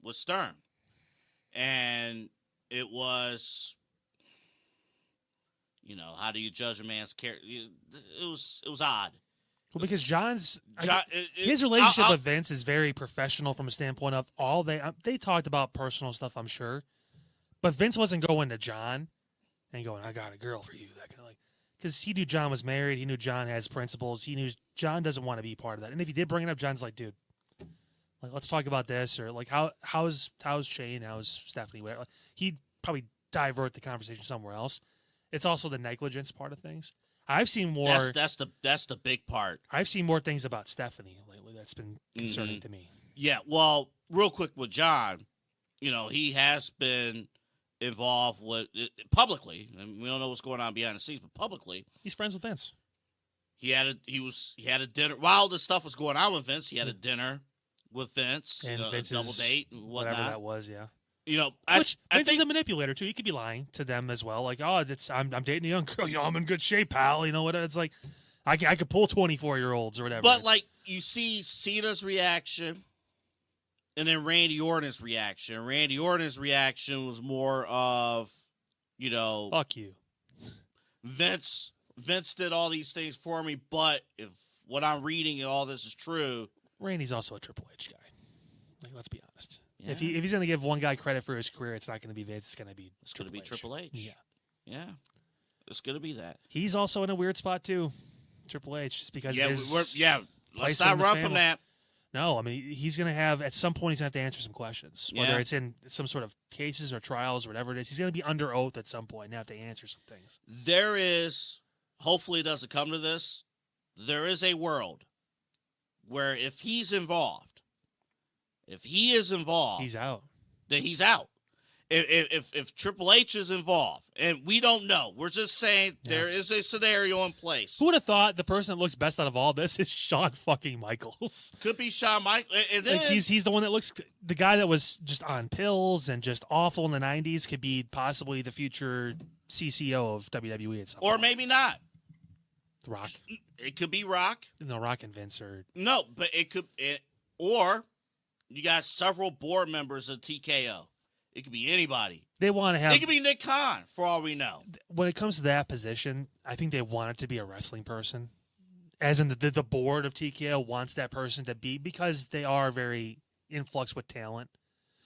with Stern. And it was, how do you judge a man's character? It was odd. Well, because his I'll- relationship with Vince is very professional from a standpoint of all they talked about personal stuff, I'm sure. But Vince wasn't going to John and going, I got a girl for you. That kind of because he knew John was married. He knew John has principles. He knew John doesn't want to be part of that. And if he did bring it up, John's like, dude, like, let's talk about this. Or like, how's Shane? How's Stephanie? Whatever. Like, he'd probably divert the conversation somewhere else. It's also the negligence part of things. I've seen more. That's the big part. I've seen more things about Stephanie lately that's been concerning to me. Yeah, well, real quick with John, he has been involved with publicly, and we don't know what's going on behind the scenes, but publicly, He's friends with Vince. he had a dinner while this stuff was going on with Vince. He had a dinner with Vince, And a Vince's double date and whatnot. Whatever that was, yeah. Which Vince is a manipulator too. He could be lying to them as well. Like, oh, I'm dating a young girl. I'm in good shape, pal. What? It's like, I could pull 24-year-olds or whatever. But like you see Cena's reaction, and then Randy Orton's reaction. Randy Orton's reaction was more of, fuck you. Vince did all these things for me, but if what I'm reading and all this is true, Randy's also a Triple H guy. Like, let's be honest. yeah, If he's going to give one guy credit for his career, it's not going to be Vince. It's going to be Triple H. Yeah. It's going to be that. He's also in a weird spot too. Triple H, just because of his Let's placement not in the run family. from that. No, I mean, he's going to have, at some point, he's going to have to answer some questions. Whether Yeah. it's in some sort of cases or trials or whatever it is, he's going to be under oath at some point and have to answer some things. There is, hopefully it doesn't come to this, there is a world where if he is involved, He's out. then he's out. If Triple H is involved, and we don't know, we're just saying there is a scenario in place. Who would have thought the person that looks best out of all this is Shawn fucking Michaels? Could be Shawn Michaels. And then, Like he's the one that looks, the guy that was just on pills and just awful in the 90s could be possibly the future CCO of WWE at some or point. maybe not. The Rock. It could be Rock. No, Rock and Vince are. No, but or you got several board members of TKO. It could be anybody. They want to have. It could be Nick Khan, for all we know. When it comes to that position, I think they want it to be a wrestling person. As in the board of TKO wants that person to be, because they are very in flux with talent.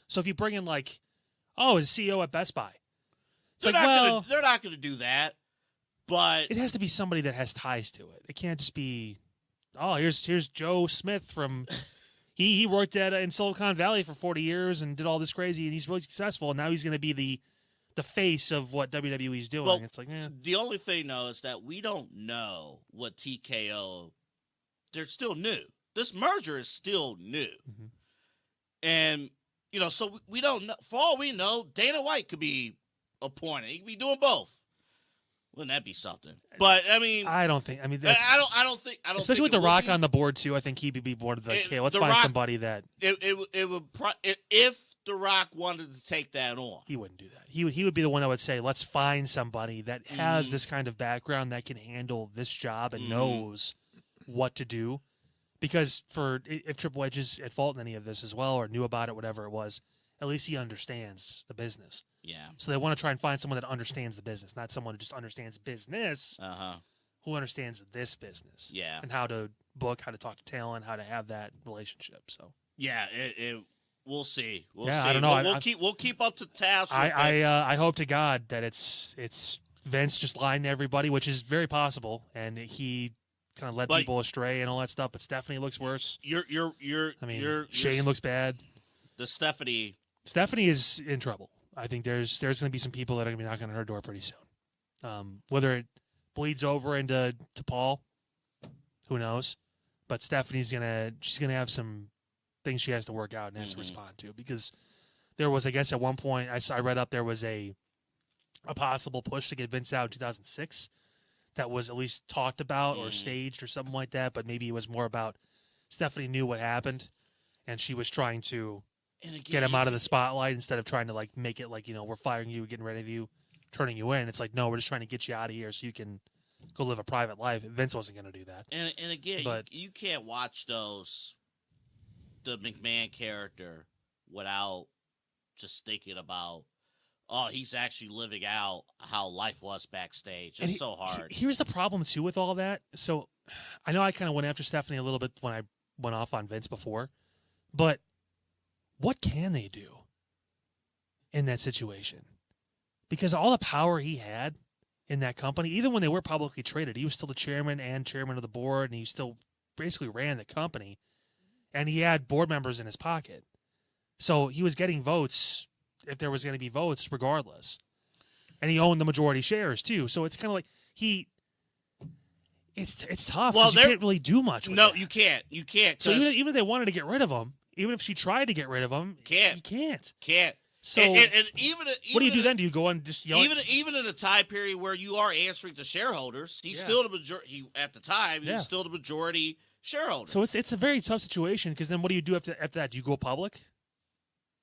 So if you bring in like, he's CEO at Best Buy. It's They're not going to do that. But it has to be somebody that has ties to it. It can't just be, here's Joe Smith from, he worked in Silicon Valley for 40 years and did all this crazy, and he's really successful. And now he's going to be the face of what WWE's doing. Well, it's like, the only thing, though, is that we don't know what TKO, they're still new. This merger is still new. Mm-hmm. And, so we don't know. For all we know, Dana White could be appointed. He could be doing both. Wouldn't that be something? But I mean, I don't think. I mean, that's, I don't think. especially with The Rock on the board too. I think he'd be more of like, okay, let's find somebody that it would if The Rock wanted to take that on. He wouldn't do that. He would be the one that would say, let's find somebody that has this kind of background that can handle this job and knows what to do. Because if Triple H is at fault in any of this as well, or knew about it, whatever it was, at least he understands the business. Yeah. So they want to try and find someone that understands the business, not someone who just understands business, who understands this business. Yeah. And how to book, how to talk to talent, how to have that relationship. So yeah, we'll see. We'll see. I don't know. We'll keep up to task. I hope to God that it's Vince just lying to everybody, which is very possible, and he kind of led people astray and all that stuff. But Stephanie looks worse. Shane looks bad. The Stephanie is in trouble. I think there's going to be some people that are going to be knocking on her door pretty soon. Whether it bleeds over into Paul, who knows? But Stephanie's she's gonna have some things she has to work out and has to respond to, because there was, I guess, at one point I read up there was a possible push to get Vince out in 2006 that was at least talked about or staged or something like that, but maybe it was more about Stephanie knew what happened and she was trying to get him out of the spotlight instead of trying to like make it like, we're firing you, getting rid of you, turning you in. It's like, no, we're just trying to get you out of here so you can go live a private life. Vince wasn't going to do that. And again, you can't watch the McMahon character without just thinking about, he's actually living out how life was backstage. It's so hard. Here's the problem, too, with all that. So I know I kind of went after Stephanie a little bit when I went off on Vince before, but what can they do in that situation? Because all the power he had in that company, even when they were publicly traded, he was still the chairman of the board, and he still basically ran the company, and he had board members in his pocket. So he was getting votes if there was going to be votes regardless. And he owned the majority shares too. So it's kind of like it's tough. Well, you can't really do much with that. You can't. You can't. So even if they wanted to get rid of him, even if she tried to get rid of him, you can't. So and even what do you do then? Do you go and just yell? Even in a time period where you are answering to shareholders, he's still the majority. At the time, he's still the majority shareholder. So it's a very tough situation, because then what do you do after that? Do you go public?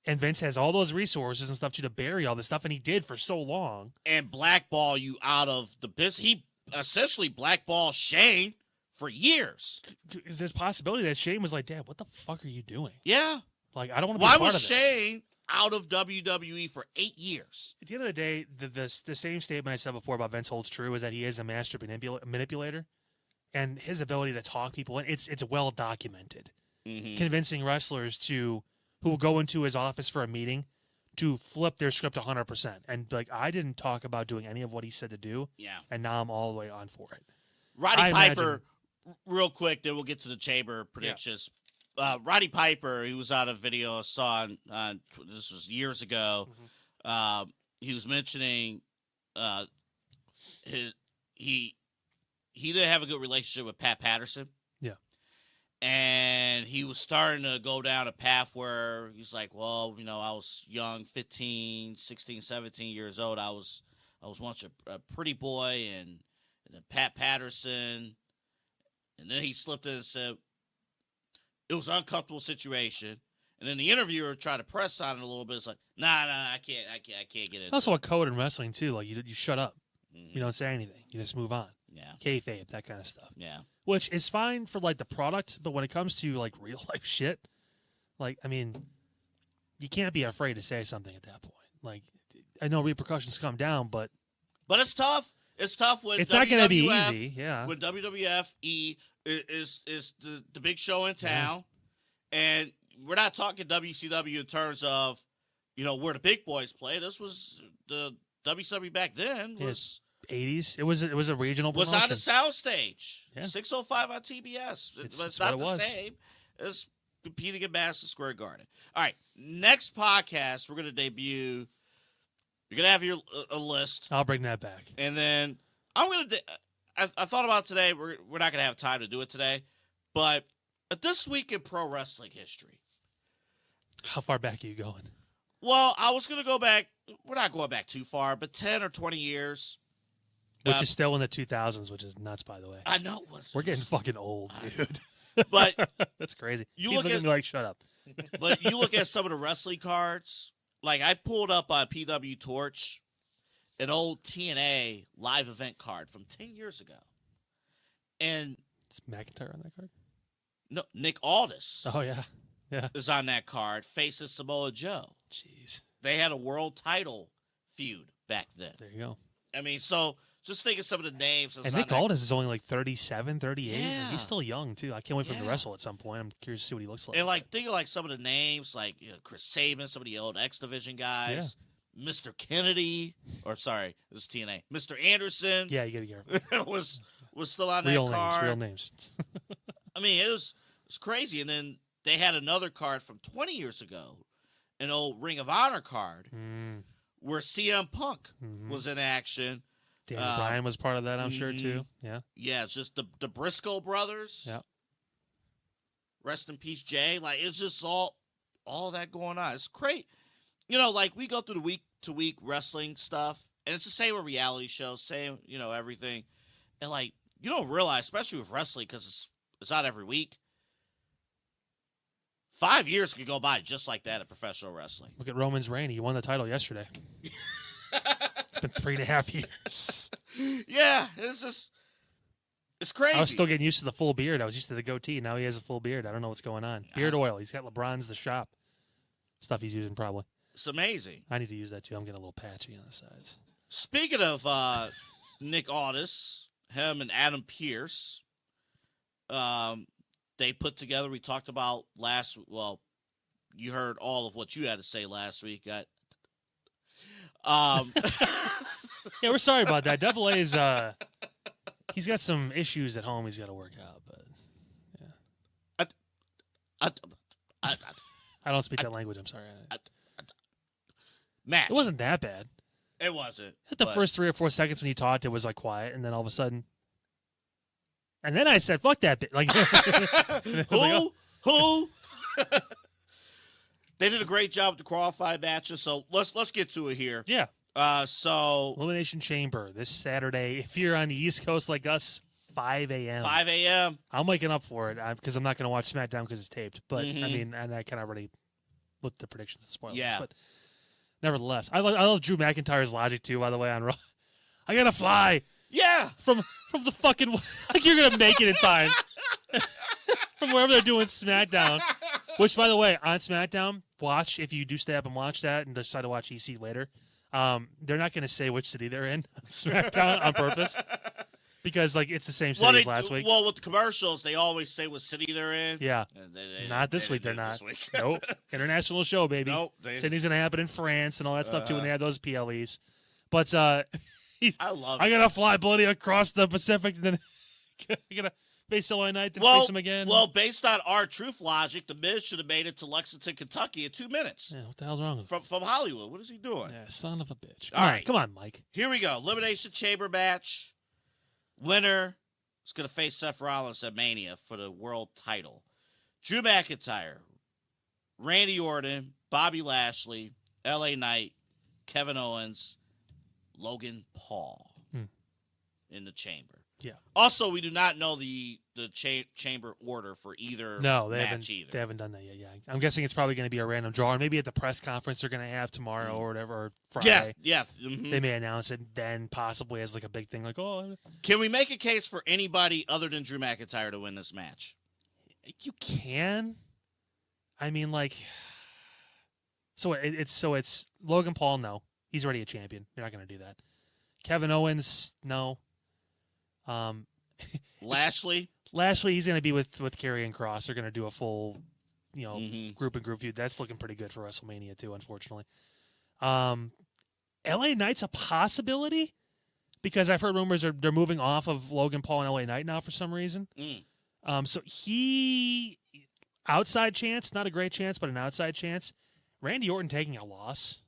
And Vince has all those resources and stuff to bury all this stuff, and he did for so long. And blackball you out of the business. He essentially blackballed Shane for years. Is there a possibility that Shane was like, Dad, what the fuck are you doing? Yeah. Like, I don't want to be a part of this. Why was Shane out of WWE for 8 years? At the end of the day, the same statement I said before about Vince holds true, is that he is a master manipulator. And his ability to talk people in, it's well documented. Convincing wrestlers who will go into his office for a meeting to flip their script 100%. And like, I didn't talk about doing any of what he said to do. Yeah. And now I'm all the way on for it. Roddy Piper, real quick, then we'll get to the chamber predictions. Yeah. Roddy Piper, he was on a video I saw on this was years ago. He was mentioning he didn't have a good relationship with Pat Patterson. Yeah. And he was starting to go down a path where he's like, well, I was young, 15, 16, 17 years old. I was once a pretty boy, and then Pat Patterson. And then he slipped in and said it was an uncomfortable situation. And then the interviewer tried to press on it a little bit. It's like, nah, I can't get it. It's also a code in wrestling too. Like you shut up. You don't say anything. You just move on. Yeah. Kayfabe, that kind of stuff. Yeah. Which is fine for like the product, but when it comes to like real life shit, like, I mean, you can't be afraid to say something at that point. Like, I know repercussions come down, but it's tough. It's tough when it's not going to be easy. Yeah. When WWF is the big show in town, and we're not talking WCW in terms of where the big boys play. This was the WCW back then was. 80s. It was a regional promotion. Was on the soundstage. Yeah. 605 on TBS. It's not the same as competing at Madison Square Garden. All right, next podcast we're going to debut. You're going to have a list. I'll bring that back. And then I'm going to. I thought about today. We're not going to have time to do it today, but this week in pro wrestling history. How far back are you going? Well, I was going to go back. We're not going back too far, but 10 or 20 years. Which is still in the 2000s, which is nuts, by the way. I know. We're getting fucking old, dude. But that's crazy. You He's look looking at at me like, shut up. But you look at some of the wrestling cards. Like I pulled up on PW Torch an old TNA live event card from 10 years ago, and Is McIntyre on that card? no, Nick Aldis Oh, yeah. Yeah. is on that card facing Samoa Joe. Jeez. They had a world title feud back then. There you go. I mean, so just think of some of the names. And Nick Aldis is only like 37, 38. Yeah. He's still young, too. I can't wait for him to Yeah. wrestle at some point. I'm curious to see what he looks like. And like think of like some of the names, like Chris Sabin, some of the old X Division guys, Mr. Kennedy, or sorry, this is TNA. Mr. Anderson, Yeah, you got to get careful. was still on Real that names, card. real names. I mean, it was crazy. And then they had another card from 20 years ago, an old Ring of Honor card, where CM Punk was in action. Danny Bryan was part of that, I'm sure, too. Yeah. Yeah, it's just the Briscoe brothers. Yeah. Rest in peace, Jay. Like, it's just all that going on. It's great. You know, like, we go through the week-to-week wrestling stuff, and it's the same with reality shows, same, everything. And, like, you don't realize, especially with wrestling, because it's not every week, 5 years could go by just like that in professional wrestling. Look at Roman's reign. He won the title yesterday. It's been 3.5 years. Yeah, it's crazy. I was still getting used to the full beard. I was used to the goatee. Now he has a full beard. I don't know what's going on. Beard oil. He's got LeBron's The Shop. Stuff he's using, probably. It's amazing. I need to use that, too. I'm getting a little patchy on the sides. Speaking of Nick Aldis, him and Adam Pearce, they put together, we talked about you heard all of what you had to say last week. Yeah, we're sorry about that. Double A's, he's got some issues at home he's got to work out, but yeah. I don't speak that language. I'm sorry. Match. It wasn't that bad. It wasn't. The first 3 or 4 seconds when he talked, it was like quiet, and then all of a sudden, and then I said, "Fuck that bitch!" Like, who? They did a great job with the qualified matches. So let's get to it here. Yeah. So Elimination Chamber this Saturday. If you're on the East Coast like us, 5 a.m. 5 a.m. I'm waking up for it because I'm not going to watch SmackDown because it's taped. But I mean, and I kind of already looked at the predictions and spoilers. Yeah. But nevertheless, I love Drew McIntyre's logic too. By the way, on Raw, I gotta fly. Yeah. From the fucking like you're gonna make it in time from wherever they're doing SmackDown. Which, by the way, on SmackDown, watch if you do stay up and watch that and decide to watch EC later. They're not gonna say which city they're in on SmackDown on purpose because like it's the same city as last week. Well, with the commercials, they always say what city they're in. Yeah, They not this week. They're didn't do it not. this week. Nope, international show, baby. Nope. Same thing's gonna happen in France and all that stuff too when they have those PLEs. But I love I it. gotta fly bloody across the Pacific, and then I gotta face LA Knight, then face him again. Well, based on our truth logic, the Miz should have made it to Lexington, Kentucky in 2 minutes. yeah, what the hell's wrong with him? From Hollywood. What is he doing? Yeah, son of a bitch. All right. Come on, Mike. Here we go. Elimination Chamber match. Winner is going to face Seth Rollins at Mania for the world title. Drew McIntyre, Randy Orton, Bobby Lashley, LA Knight, Kevin Owens, Logan Paul in the chamber. Yeah. Also, we do not know the chamber order for either No, they match haven't. either. They haven't done that yet. Yeah, I'm guessing it's probably going to be a random draw, or maybe at the press conference they're going to have tomorrow or whatever, or Friday. Yeah. Mhm. They may announce it then, possibly as like a big thing, like Can we make a case for anybody other than Drew McIntyre to win this match? you can. I mean, like, so it's Logan Paul. No, he's already a champion. You're not going to do that. Kevin Owens, no. Lashley, he's going to be with Karrion Kross. They're going to do a full, group and group feud. That's looking pretty good for WrestleMania too, unfortunately. LA Knight's a possibility because I've heard rumors they're moving off of Logan Paul and LA Knight now for some reason. So he outside chance, not a great chance, but an outside chance. Randy Orton taking a loss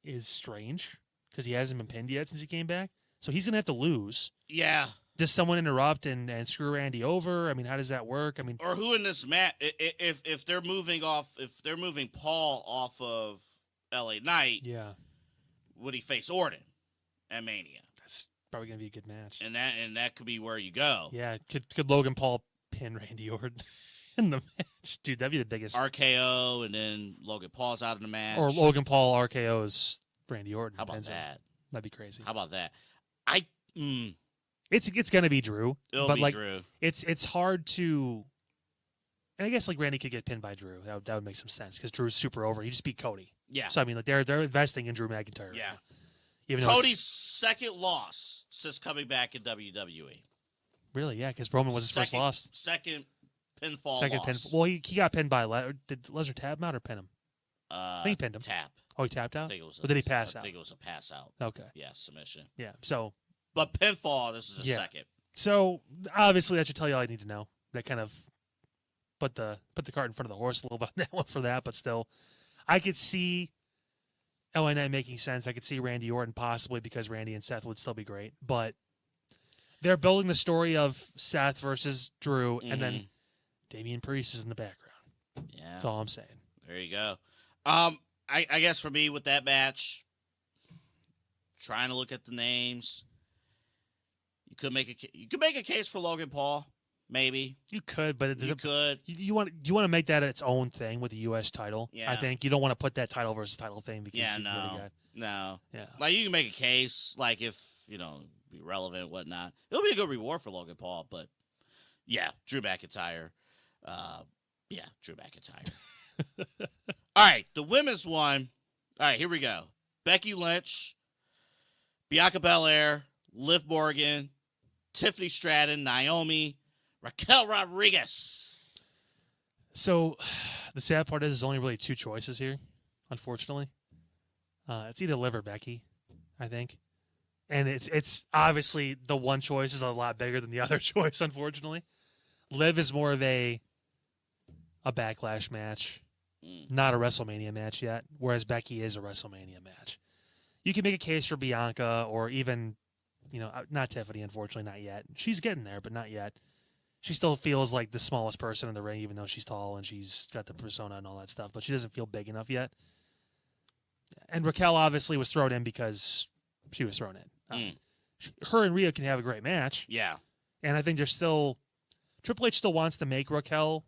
is strange because he hasn't been pinned yet since he came back. So he's going to have to lose. Yeah. Does someone interrupt and screw Randy over? I mean, how does that work? I mean, or who in this match? If they're moving Paul off of LA Knight, yeah, would he face Orton at Mania? probably going to be a good match. And that could be where you go. Yeah, could Logan Paul pin Randy Orton in the match? Dude, that'd be the biggest. RKO, and then Logan Paul's out of the match. Or Logan Paul RKO's Randy Orton. How about that? That'd be crazy. How about that? It's going to be Drew. It'll be Drew. It's hard to. And I guess like Randy could get pinned by Drew. That would make some sense because Drew's super over. He just beat Cody. Yeah. So I mean, like they're investing in Drew McIntyre. Yeah. Even Cody's second loss since coming back in WWE. Really? Yeah, because Roman was his first loss. Second pinfall loss. Well, he got pinned by did Lesnar tap him out or pin him? I think he pinned him. Tap. Oh, he tapped out. I think it was. Or did he pass out? I think it was a pass out. Okay. Yeah, submission. Yeah. So. But pinfall. This is a second. So obviously that should tell you all I need to know. That kind of put the cart in front of the horse a little bit on that one for that, but still, I could see LA Knight making sense. I could see Randy Orton possibly because Randy and Seth would still be great, but they're building the story of Seth versus Drew, and then Damian Priest is in the background. Yeah, that's all I'm saying. There you go. I guess for me with that match, trying to look at the names, you could make a case for Logan Paul. Maybe you could, but you could. You want to make that its own thing with the U.S. title. Yeah. I think you don't want to put that title versus title thing because no. Yeah, like you can make a case, like if be relevant, whatnot. It'll be a good reward for Logan Paul, but yeah, Drew McIntyre. Drew McIntyre. All right, the women's one. All right, here we go. Becky Lynch, Bianca Belair, Liv Morgan, Tiffany Stratton, Naomi, Raquel Rodriguez. So, the sad part is there's only really two choices here, unfortunately. It's either Liv or Becky, I think. And it's obviously the one choice is a lot bigger than the other choice, unfortunately. Liv is more of a Backlash match, not a WrestleMania match yet, whereas Becky is a WrestleMania match. You can make a case for Bianca or even, not Tiffany, unfortunately, not yet. She's getting there, but not yet. She still feels like the smallest person in the ring, even though she's tall and she's got the persona and all that stuff, but she doesn't feel big enough yet. And Raquel obviously was thrown in because she was thrown in. Her and Rhea can have a great match. Yeah. And I think there's still... Triple H still wants to make Raquel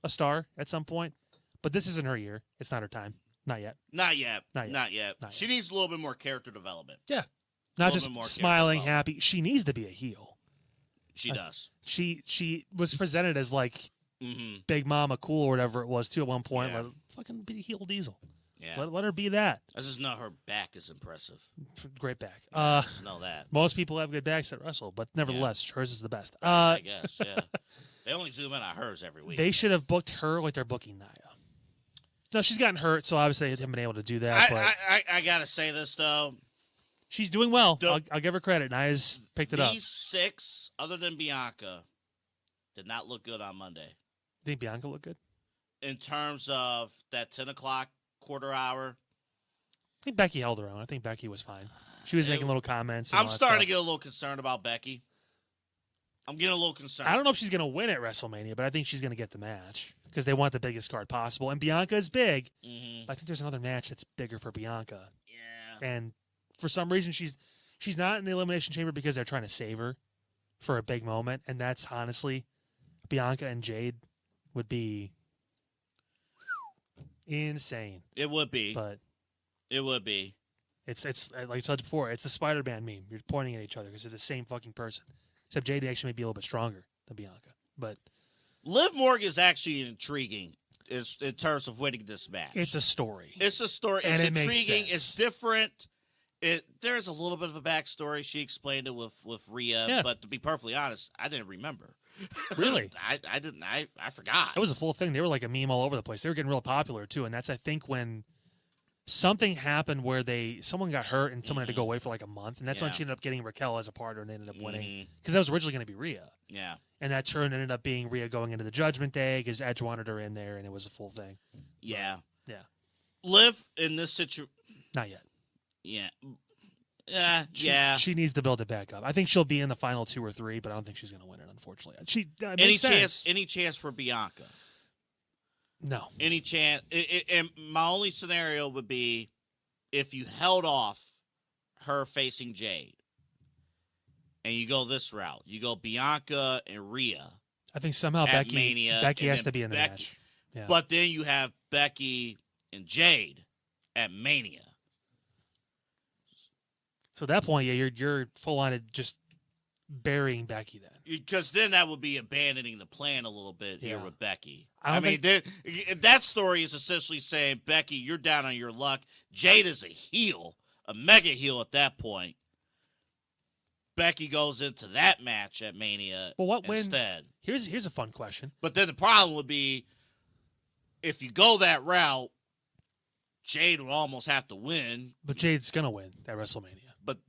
a star at some point, but this isn't her year. It's not her time. Not yet. Not yet. She needs a little bit more character development. Yeah. Not just smiling, happy. She needs to be a heel. She does. She was presented as like Big Mama Cool or whatever it was too at one point. Yeah. Let fucking be heel Diesel. Yeah. Let her be that. I just know her back is impressive. Great back. Know that. Most people have good backs that wrestle, but nevertheless, hers is the best. I guess, yeah. They only zoom in on hers every week. They should have booked her like they're booking Nia. No, she's gotten hurt, so obviously they haven't been able to do that. I gotta say this though. She's doing well. I'll give her credit. Nia's picked it up. These 6, other than Bianca, did not look good on Monday. Think Bianca looked good? In terms of that 10 o'clock quarter hour. I think Becky held her own. I think Becky was fine. She was making little comments. And I'm starting to get a little concerned about Becky. I'm getting a little concerned. I don't know if she's going to win at WrestleMania, but I think she's going to get the match because they want the biggest card possible. And Bianca is big. But I think there's another match that's bigger for Bianca. Yeah. And for some reason, she's not in the Elimination Chamber because they're trying to save her for a big moment. And that's honestly, Bianca and Jade would be insane. It would be. But it would be. It's like I said before, it's the Spider-Man meme. You're pointing at each other because they're the same fucking person. Except Jade actually may be a little bit stronger than Bianca. But Liv Morgan is actually intriguing in terms of winning this match. It's a story. It's a story. And it's it makes intriguing. sense. It's different. There's a little bit of a backstory. She explained it with Rhea, but to be perfectly honest, I didn't remember. Really? I didn't. I forgot. It was a full thing. They were like a meme all over the place. They were getting real popular too, and that's I think when something happened where someone got hurt and someone had to go away for like a month, and that's when she ended up getting Raquel as a partner and they ended up winning because that was originally going to be Rhea. Yeah. And that turn ended up being Rhea going into the Judgment Day because Edge wanted her in there, and it was a full thing. Yeah. But, yeah. Liv in this situation. Not yet. Yeah. She needs to build it back up. I think she'll be in the final 2 or 3, but I don't think she's going to win it. Unfortunately, Any chance for Bianca? No. Any chance? And my only scenario would be if you held off her facing Jade. and you go this route. You go Bianca and Rhea. I think somehow at Becky Mania, has and to be in the Becky. match. Yeah. But then you have Becky and Jade at Mania. So at that point, yeah, you're full on at just burying Becky then. Because then that would be abandoning the plan a little bit here Yeah. with Becky. I don't that story is essentially saying, Becky, you're down on your luck. Jade is a heel, a mega heel at that point. Becky goes into that match at Mania instead. Here's a fun question. But then the problem would be, if you go that route, Jade would almost have to win. But Jade's gonna win at WrestleMania. But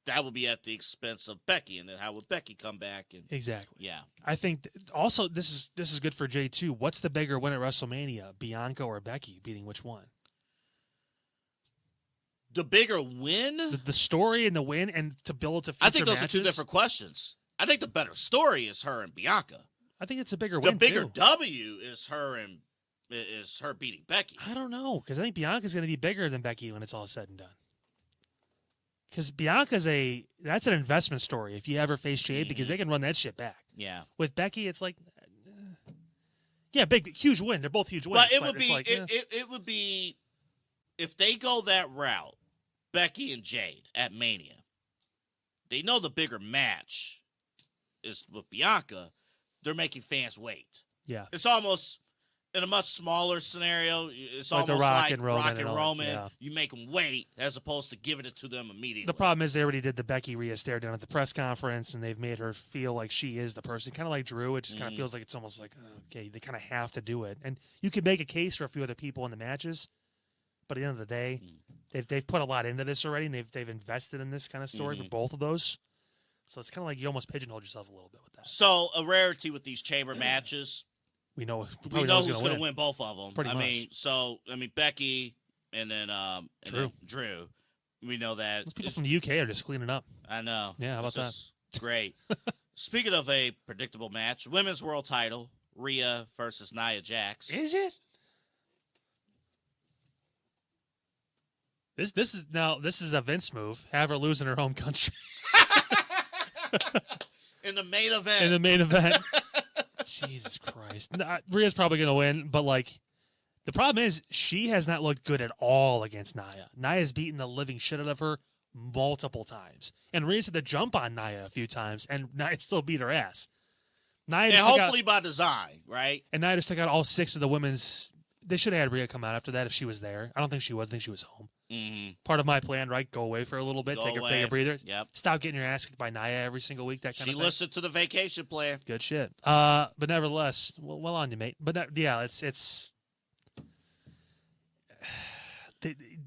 that would be at the expense of Becky, and then how would Becky come back? And Exactly. yeah, I think also this is good for Jade too. What's the bigger win at WrestleMania, Bianca or Becky beating which one? the bigger win. The story and the win, and to build to future I think those matches? are two different questions. I think the better story is her and Bianca. I think it's a bigger The win bigger too. W is her beating Becky. I don't know, because I think Bianca's going to be bigger than Becky when it's all said and done. Because Bianca's that's an investment story if you ever face Jade, because they can run that shit back. Yeah. With Becky, it's like, yeah, huge win. They're both huge wins. But it would it's be like, it would be if they go that route, Becky and Jade at Mania. They know the bigger match is with Bianca. They're making fans wait. yeah. It's almost in a much smaller scenario. It's Like the almost Rock like and Roman Rock and and all that, Roman. yeah. You make them wait as opposed to giving it to them immediately. The problem is they already did the Becky Rhea stare down at the press conference, and they've made her feel like she is the person. Kind of like Drew. It just kind of feels like it's almost like, okay, they kind of have to do it. And you could make a case for a few other people in the matches, but at the end of the day, they've put a lot into this already, and they've invested in this kind of story for both of those. So it's kind of like you almost pigeonholed yourself a little bit with that. So a rarity with these chamber matches. We know Who's going to win both of them. Pretty much. Becky and then Drew. We know that. Those people from the UK are just cleaning up. I know. Yeah, how about that? Great. Speaking of a predictable match, women's world title, Rhea versus Nia Jax. Is it? This is a Vince move. Have her lose in her home country. In the main event. In the main event. Jesus Christ. Rhea's probably going to win, but the problem is she has not looked good at all against Nia. Nia's beaten the living shit out of her multiple times. And Rhea's had to jump on Nia a few times, and Nia still beat her ass. And hopefully by design, right? And Nia just took out all 6 of the women's. They should have had Rhea come out after that if she was there. I don't think she was. I think she was home. Mm-hmm. Part of my plan, right? Go away for a little bit, take a breather. Yep. Stop getting your ass kicked by Nia every single week. That kind of thing. She listened to the vacation plan. Good shit. But nevertheless, well on you, mate. But it's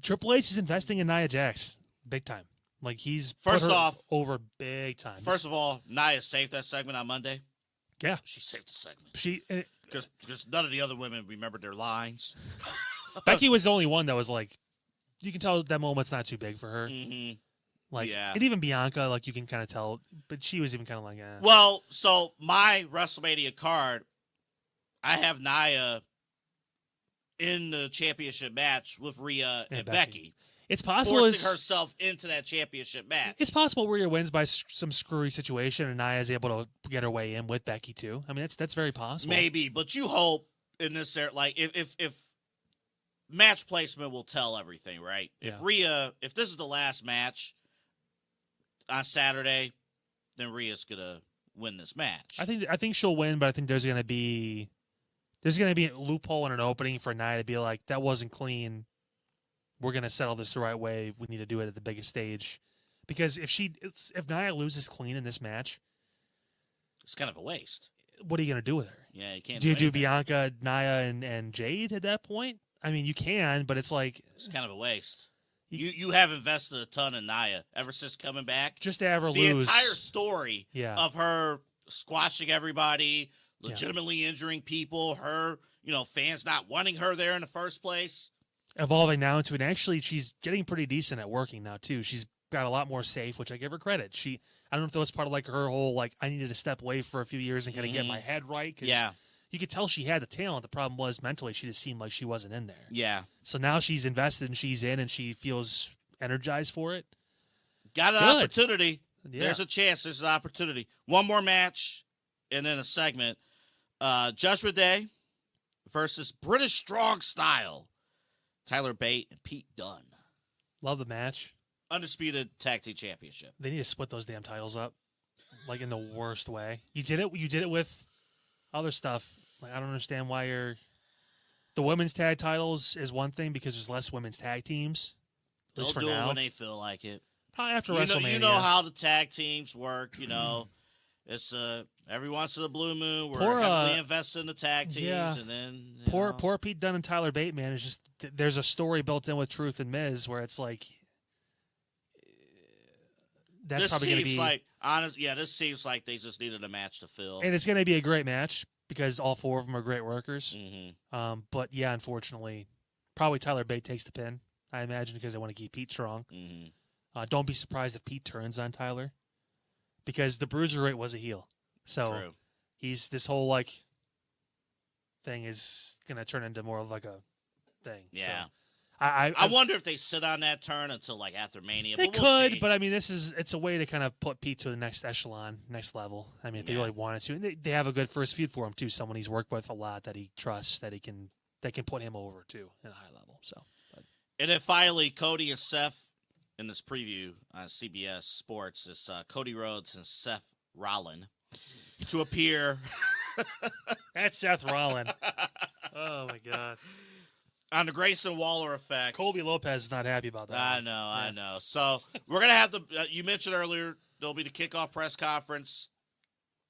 Triple H is investing in Nia Jax big time. Like he's First off, over big time. First of all, Nia saved that segment on Monday. Yeah, she saved the segment. Because none of the other women remembered their lines. Becky was the only one that was like, you can tell that moment's not too big for her. Mm-hmm. And even Bianca, you can kind of tell, but she was even kind of like, eh. Well, so my WrestleMania card, I have Nia in the championship match with Rhea and Becky. It's possible forcing herself into that championship match. It's possible Rhea wins by some screwy situation, and Nia is able to get her way in with Becky too. I mean, that's very possible. Maybe, but you hope in this area, if match placement will tell everything, right? Yeah. If this is the last match on Saturday, then Rhea's gonna win this match. I think she'll win, but I think there's gonna be a loophole and an opening for Nia to be like, that wasn't clean. We're going to settle this the right way. We need to do it at the biggest stage. Because if Nia loses clean in this match, it's kind of a waste. What are you going to do with her? Yeah, you can't do you do Bianca, Nia, and Jade at that point? I mean, you can, but it's like... It's kind of a waste. You have invested a ton in Nia ever since coming back. Just to have her the lose. The entire story of her squashing everybody, legitimately injuring people, her, fans not wanting her there in the first place. Evolving now into actually she's getting pretty decent at working now too. She's got a lot more safe, which I give her credit. I don't know if that was part of her whole I needed to step away for a few years and kind of get my head right. Cause you could tell she had the talent. The problem was mentally she just seemed like she wasn't in there. Yeah. So now she's invested and she's in and she feels energized for it. Got an opportunity. Yeah. There's a chance. There's an opportunity. One more match, and then a segment. Judgment Day versus British Strong Style. Tyler Bate and Pete Dunne. Love the match. Undisputed Tag Team Championship. They need to split those damn titles up, like in the worst way. You did it. You did it with other stuff. Like I don't understand why the women's tag titles is one thing because there's less women's tag teams. At They'll least for do now. it when they feel like it. Probably after You WrestleMania. know how the tag teams work. It's every once in a blue moon we're heavily invested in the tag teams, and then poor Pete Dunne and Tyler Bate, man. Is just there's a story built in with Truth and Miz where it's like that's this probably going to seems be like honest. Yeah, this seems like they just needed a match to fill. and it's going to be a great match because all four of them are great workers. Mm-hmm. But yeah, unfortunately, probably Tyler Bate takes the pin. I imagine because they want to keep Pete strong. Mm-hmm. Don't be surprised if Pete turns on Tyler because the Bruiserweight was a heel. So True. he's this whole like thing is going to turn into more of like a thing. Yeah. So, I wonder if they sit on that turn until like after Mania. they but we'll could, see. but I mean, it's a way to kind of put Pete to the next echelon, next level. I mean, if they Yeah. really wanted to, and they have a good first feud for him too. Someone he's worked with a lot that he trusts, that can put him over too at a high level. So, And then finally, Cody and Seth in this preview on CBS Sports is Cody Rhodes and Seth Rollins to appear that's Seth Rollins. Oh my God. on the Grayson Waller effect. Colby Lopez is not happy about that. I know. So we're gonna have to. You mentioned earlier there'll be the kickoff press conference.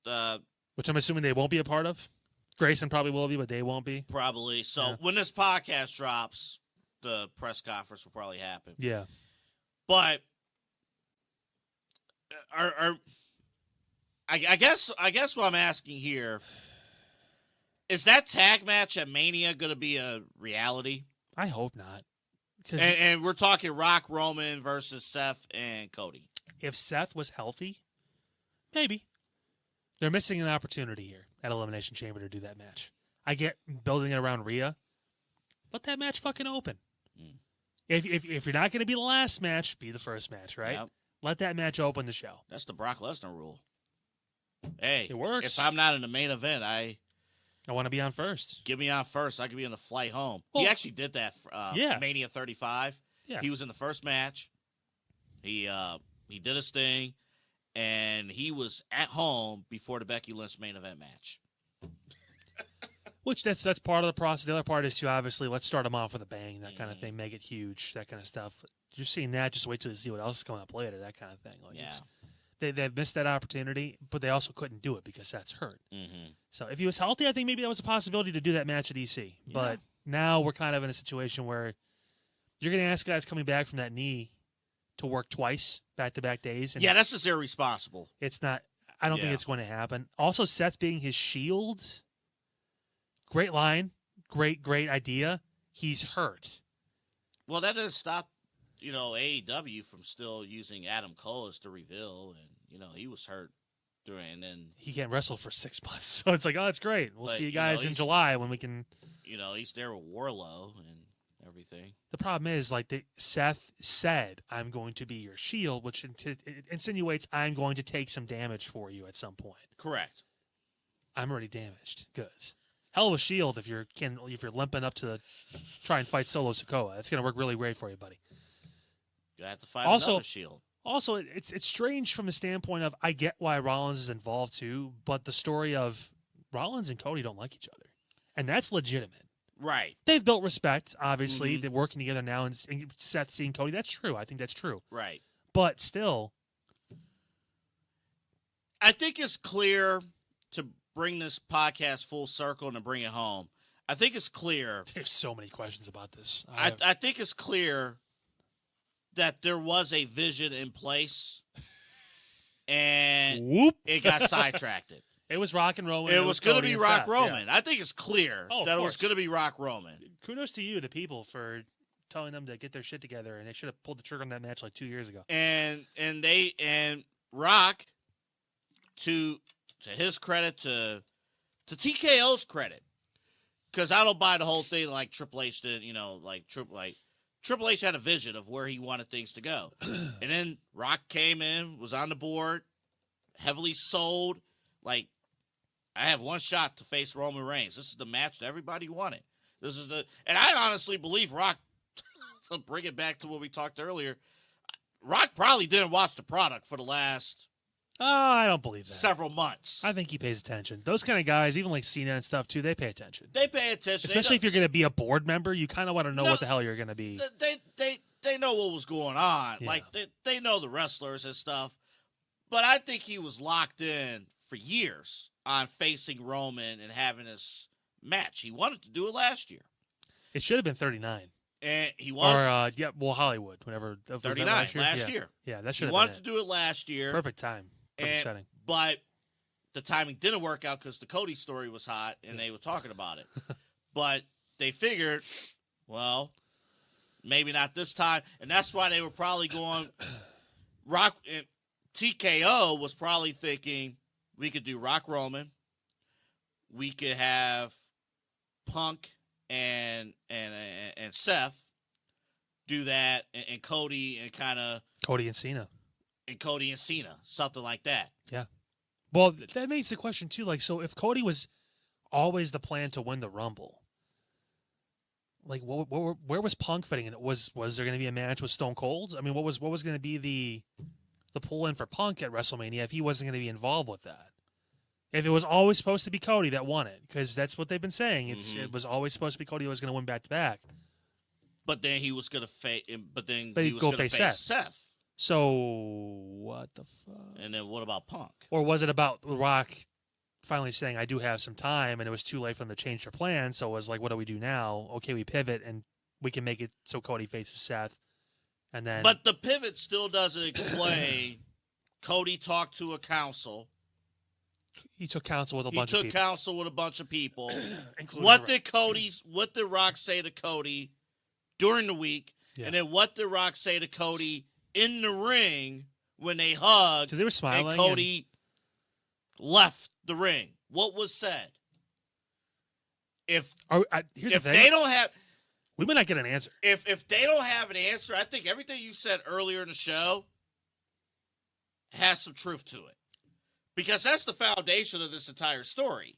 Which I'm assuming they won't be a part of. Grayson probably will be, but they won't be. Probably. So Yeah. when this podcast drops, the press conference will probably happen. Yeah. But I guess what I'm asking here is that tag match at Mania going to be a reality? I hope not. Because And we're talking Rock, Roman versus Seth and Cody. if Seth was healthy, maybe. They're missing an opportunity here at Elimination Chamber to do that match. I get building it around Rhea. Let that match fucking open. Mm. If you're not going to be the last match, be the first match, right? Yep. Let that match open the show. That's the Brock Lesnar rule. Hey, It works. if I'm not in the main event, I want to be on first. give me on first. I could be in the flight home. Well, he actually did that for yeah. Mania 35. Yeah. He was in the first match. He did his thing, and he was at home before the Becky Lynch main event match. Which that's part of the process. The other part is to obviously let's start them off with a bang, that kind of thing, make it huge, that kind of stuff. You're seeing that, just wait till you see what else is coming up later, that kind of thing. Like Yeah. They've missed that opportunity, but they also couldn't do it because Seth's hurt. Mm-hmm. So if he was healthy, I think maybe that was a possibility to do that match at EC. But now we're kind of in a situation where you're going to ask guys coming back from that knee to work twice, back-to-back days. And Yeah, that's just irresponsible. it's not. I don't think Yeah. it's going to happen. Also, Seth being his shield, great line, great idea. He's hurt. Well, that doesn't stop, AEW from still using Adam Cole as the reveal, and he was hurt during, and then He can't wrestle for 6 months, so it's like, oh, it's great. We'll But, see you guys in July when we can. he's there with Warlow and everything. The problem is, Seth said, "I'm going to be your shield," which it insinuates I'm going to take some damage for you at some point. Correct. I'm already damaged. Good. Hell of a shield if you're limping up to try and fight Solo Sikoa. It's going to work really great for you, buddy. You have to find Also- another shield. Also, it's strange from the standpoint of I get why Rollins is involved too, but the story of Rollins and Cody don't like each other, and that's legitimate. Right. They've built respect, obviously. Mhm. They're working together now, and Seth seeing Cody. That's true. I think that's true. Right. But still, I think it's clear to bring this podcast full circle and to bring it home. I think it's clear. there's so many questions about this. I think it's clear that there was a vision in place, and Whoop! it got sidetracked. It was Rock and Roman. It was going to Cody be and Rock Seth, Roman. yeah. I think it's clear Oh, of that it was course. going to be Rock Roman. Kudos to you, the people, for telling them to get their shit together, and they should have pulled the trigger on that match like 2 years ago. And Rock, to his credit, to TKO's credit, because I don't buy the whole thing like Triple H did. Triple H had a vision of where he wanted things to go. And then Rock came in, was on the board, heavily sold. Like, I have one shot to face Roman Reigns. This is the match that everybody wanted. And I honestly believe Rock, to bring it back to what we talked earlier, Rock probably didn't watch the product for the last I don't believe that. several months. I think he pays attention. Those kind of guys, even like Cena and stuff too, they pay attention. They pay attention. Especially if you're going to be a board member, you kind of want to know what the hell you're going to be. They know what was going on. Yeah. Like, they know the wrestlers and stuff. But I think he was locked in for years on facing Roman and having this match. He wanted to do it last year. It should have been 39. And he wanted Hollywood, whenever. 39 last year. Yeah, that should have been He wanted to do it last year. Perfect time. Perfect setting. But the timing didn't work out because the Cody story was hot and they were talking about it. But they figured, well, maybe not this time. And that's why they were probably going Rock. And TKO was probably thinking we could do Rock Roman. We could have Punk and Seth do that, and Cody and kind of Cody and Cena, something like that. Yeah. Well, that makes the question too. Like, so if Cody was always the plan to win the Rumble, like, where was Punk fitting in? Was there going to be a match with Stone Cold? I mean, what was going to be the pull in for Punk at WrestleMania if he wasn't going to be involved with that? If it was always supposed to be Cody that won it, because that's what they've been saying. It was always supposed to be Cody that was going to win back to back. But then he was going to face. But he was go going to face face Seth. Seth. So what the fuck? And then what about Punk? Or was it about Rock finally saying, "I do have some time," and it was too late for them to change their plan? So it was like, "What do we do now? Okay, we pivot, and we can make it so Cody faces Seth." And then, but the pivot still doesn't explain. Cody talked to a council. He took counsel with a bunch of people. He took counsel with a bunch of people. Including what did Rock say to Cody during the week? Yeah. And then what did Rock say to Cody in the ring when they hugged? Because they were smiling. And Cody left the ring. What was said? Here's the thing. They don't have, we might not get an answer. If they don't have an answer, I think everything you said earlier in the show has some truth to it. Because that's the foundation of this entire story.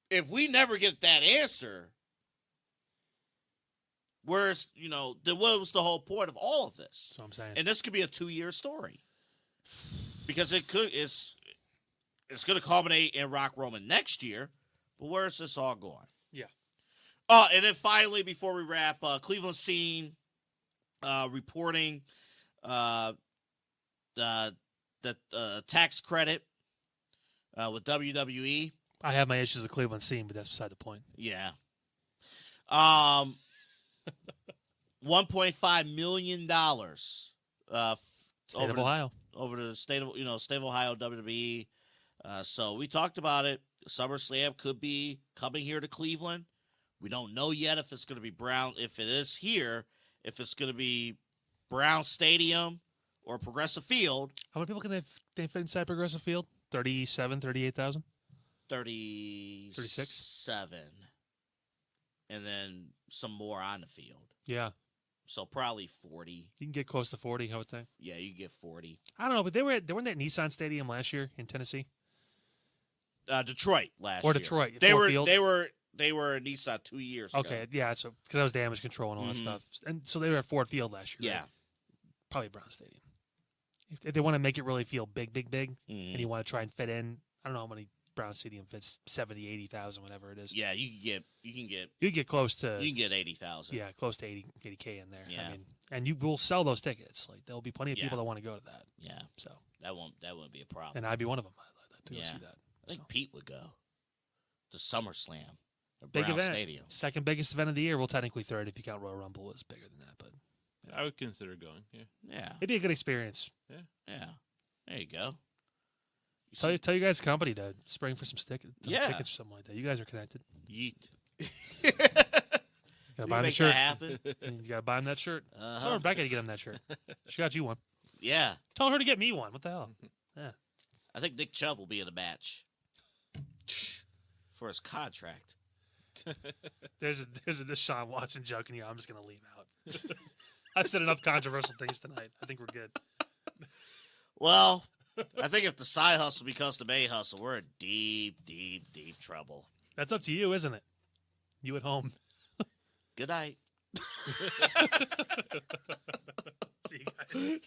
If we never get that answer, then what was the whole point of all of this? That's what I'm saying. And this could be a 2-year story. Because it's going to culminate in Rock Roman next year, but where is this all going? Yeah. Oh, and then finally, before we wrap, Cleveland Scene reporting the tax credit with WWE. I have my issues with Cleveland Scene, but that's beside the point. Yeah. $1.5 million. State of Ohio. Over to the state of Ohio, WWE. So we talked about it. SummerSlam could be coming here to Cleveland. We don't know yet if it's going to be Brown. If it is here, if it's going to be Brown Stadium or Progressive Field. How many people can they fit inside Progressive Field? 37, 38,000? 37. And then some more on the field. Yeah. So probably 40. You can get close to 40, I would think. Yeah, you get 40. I don't know, but they were in that Nissan Stadium last year in Tennessee. Detroit last year. Or Detroit. They Ford were Field. they were in Nissan 2 years ago. Okay, yeah, so because that was damage control and all that stuff. And so they were at Ford Field last year. Yeah. Right? Probably Brown Stadium. If they want to make it really feel big, and you want to try and fit in, I don't know how many Brown Stadium fits, 70, 80,000, whatever it is. Yeah, you can get close to 80,000. Yeah, close to 80K in there. Yeah. I mean, and you will sell those tickets. Like there'll be plenty of Yeah. people that want to go to that. Yeah. So That won't be a problem. and I'd be one of them. I'd like to go Yeah. see that. I think So. Pete would go to SummerSlam at Big Brown event. Stadium. Second biggest event of the year. Well, technically third if you count Royal Rumble is bigger than that, but I would consider going. Yeah. Yeah. it'd be a good experience. Yeah. There you go. Tell you guys' company to spring for some tickets Yeah. or something like that. You guys are connected. Yeet. You gotta buy him the Make shirt. that happen. And you gotta buy him that shirt. Uh-huh. Tell Rebecca to get him that shirt. She got you one. Yeah. Tell her to get me one. What the hell? I think Nick Chubb will be in the match for his contract. There's a Deshaun Watson joke in here. I'm just gonna leave out. I've said enough controversial things tonight. I think we're good. Well, I think if the side hustle becomes the main hustle, we're in deep, deep, deep trouble. That's up to you, isn't it? You at home. Good night. See you guys.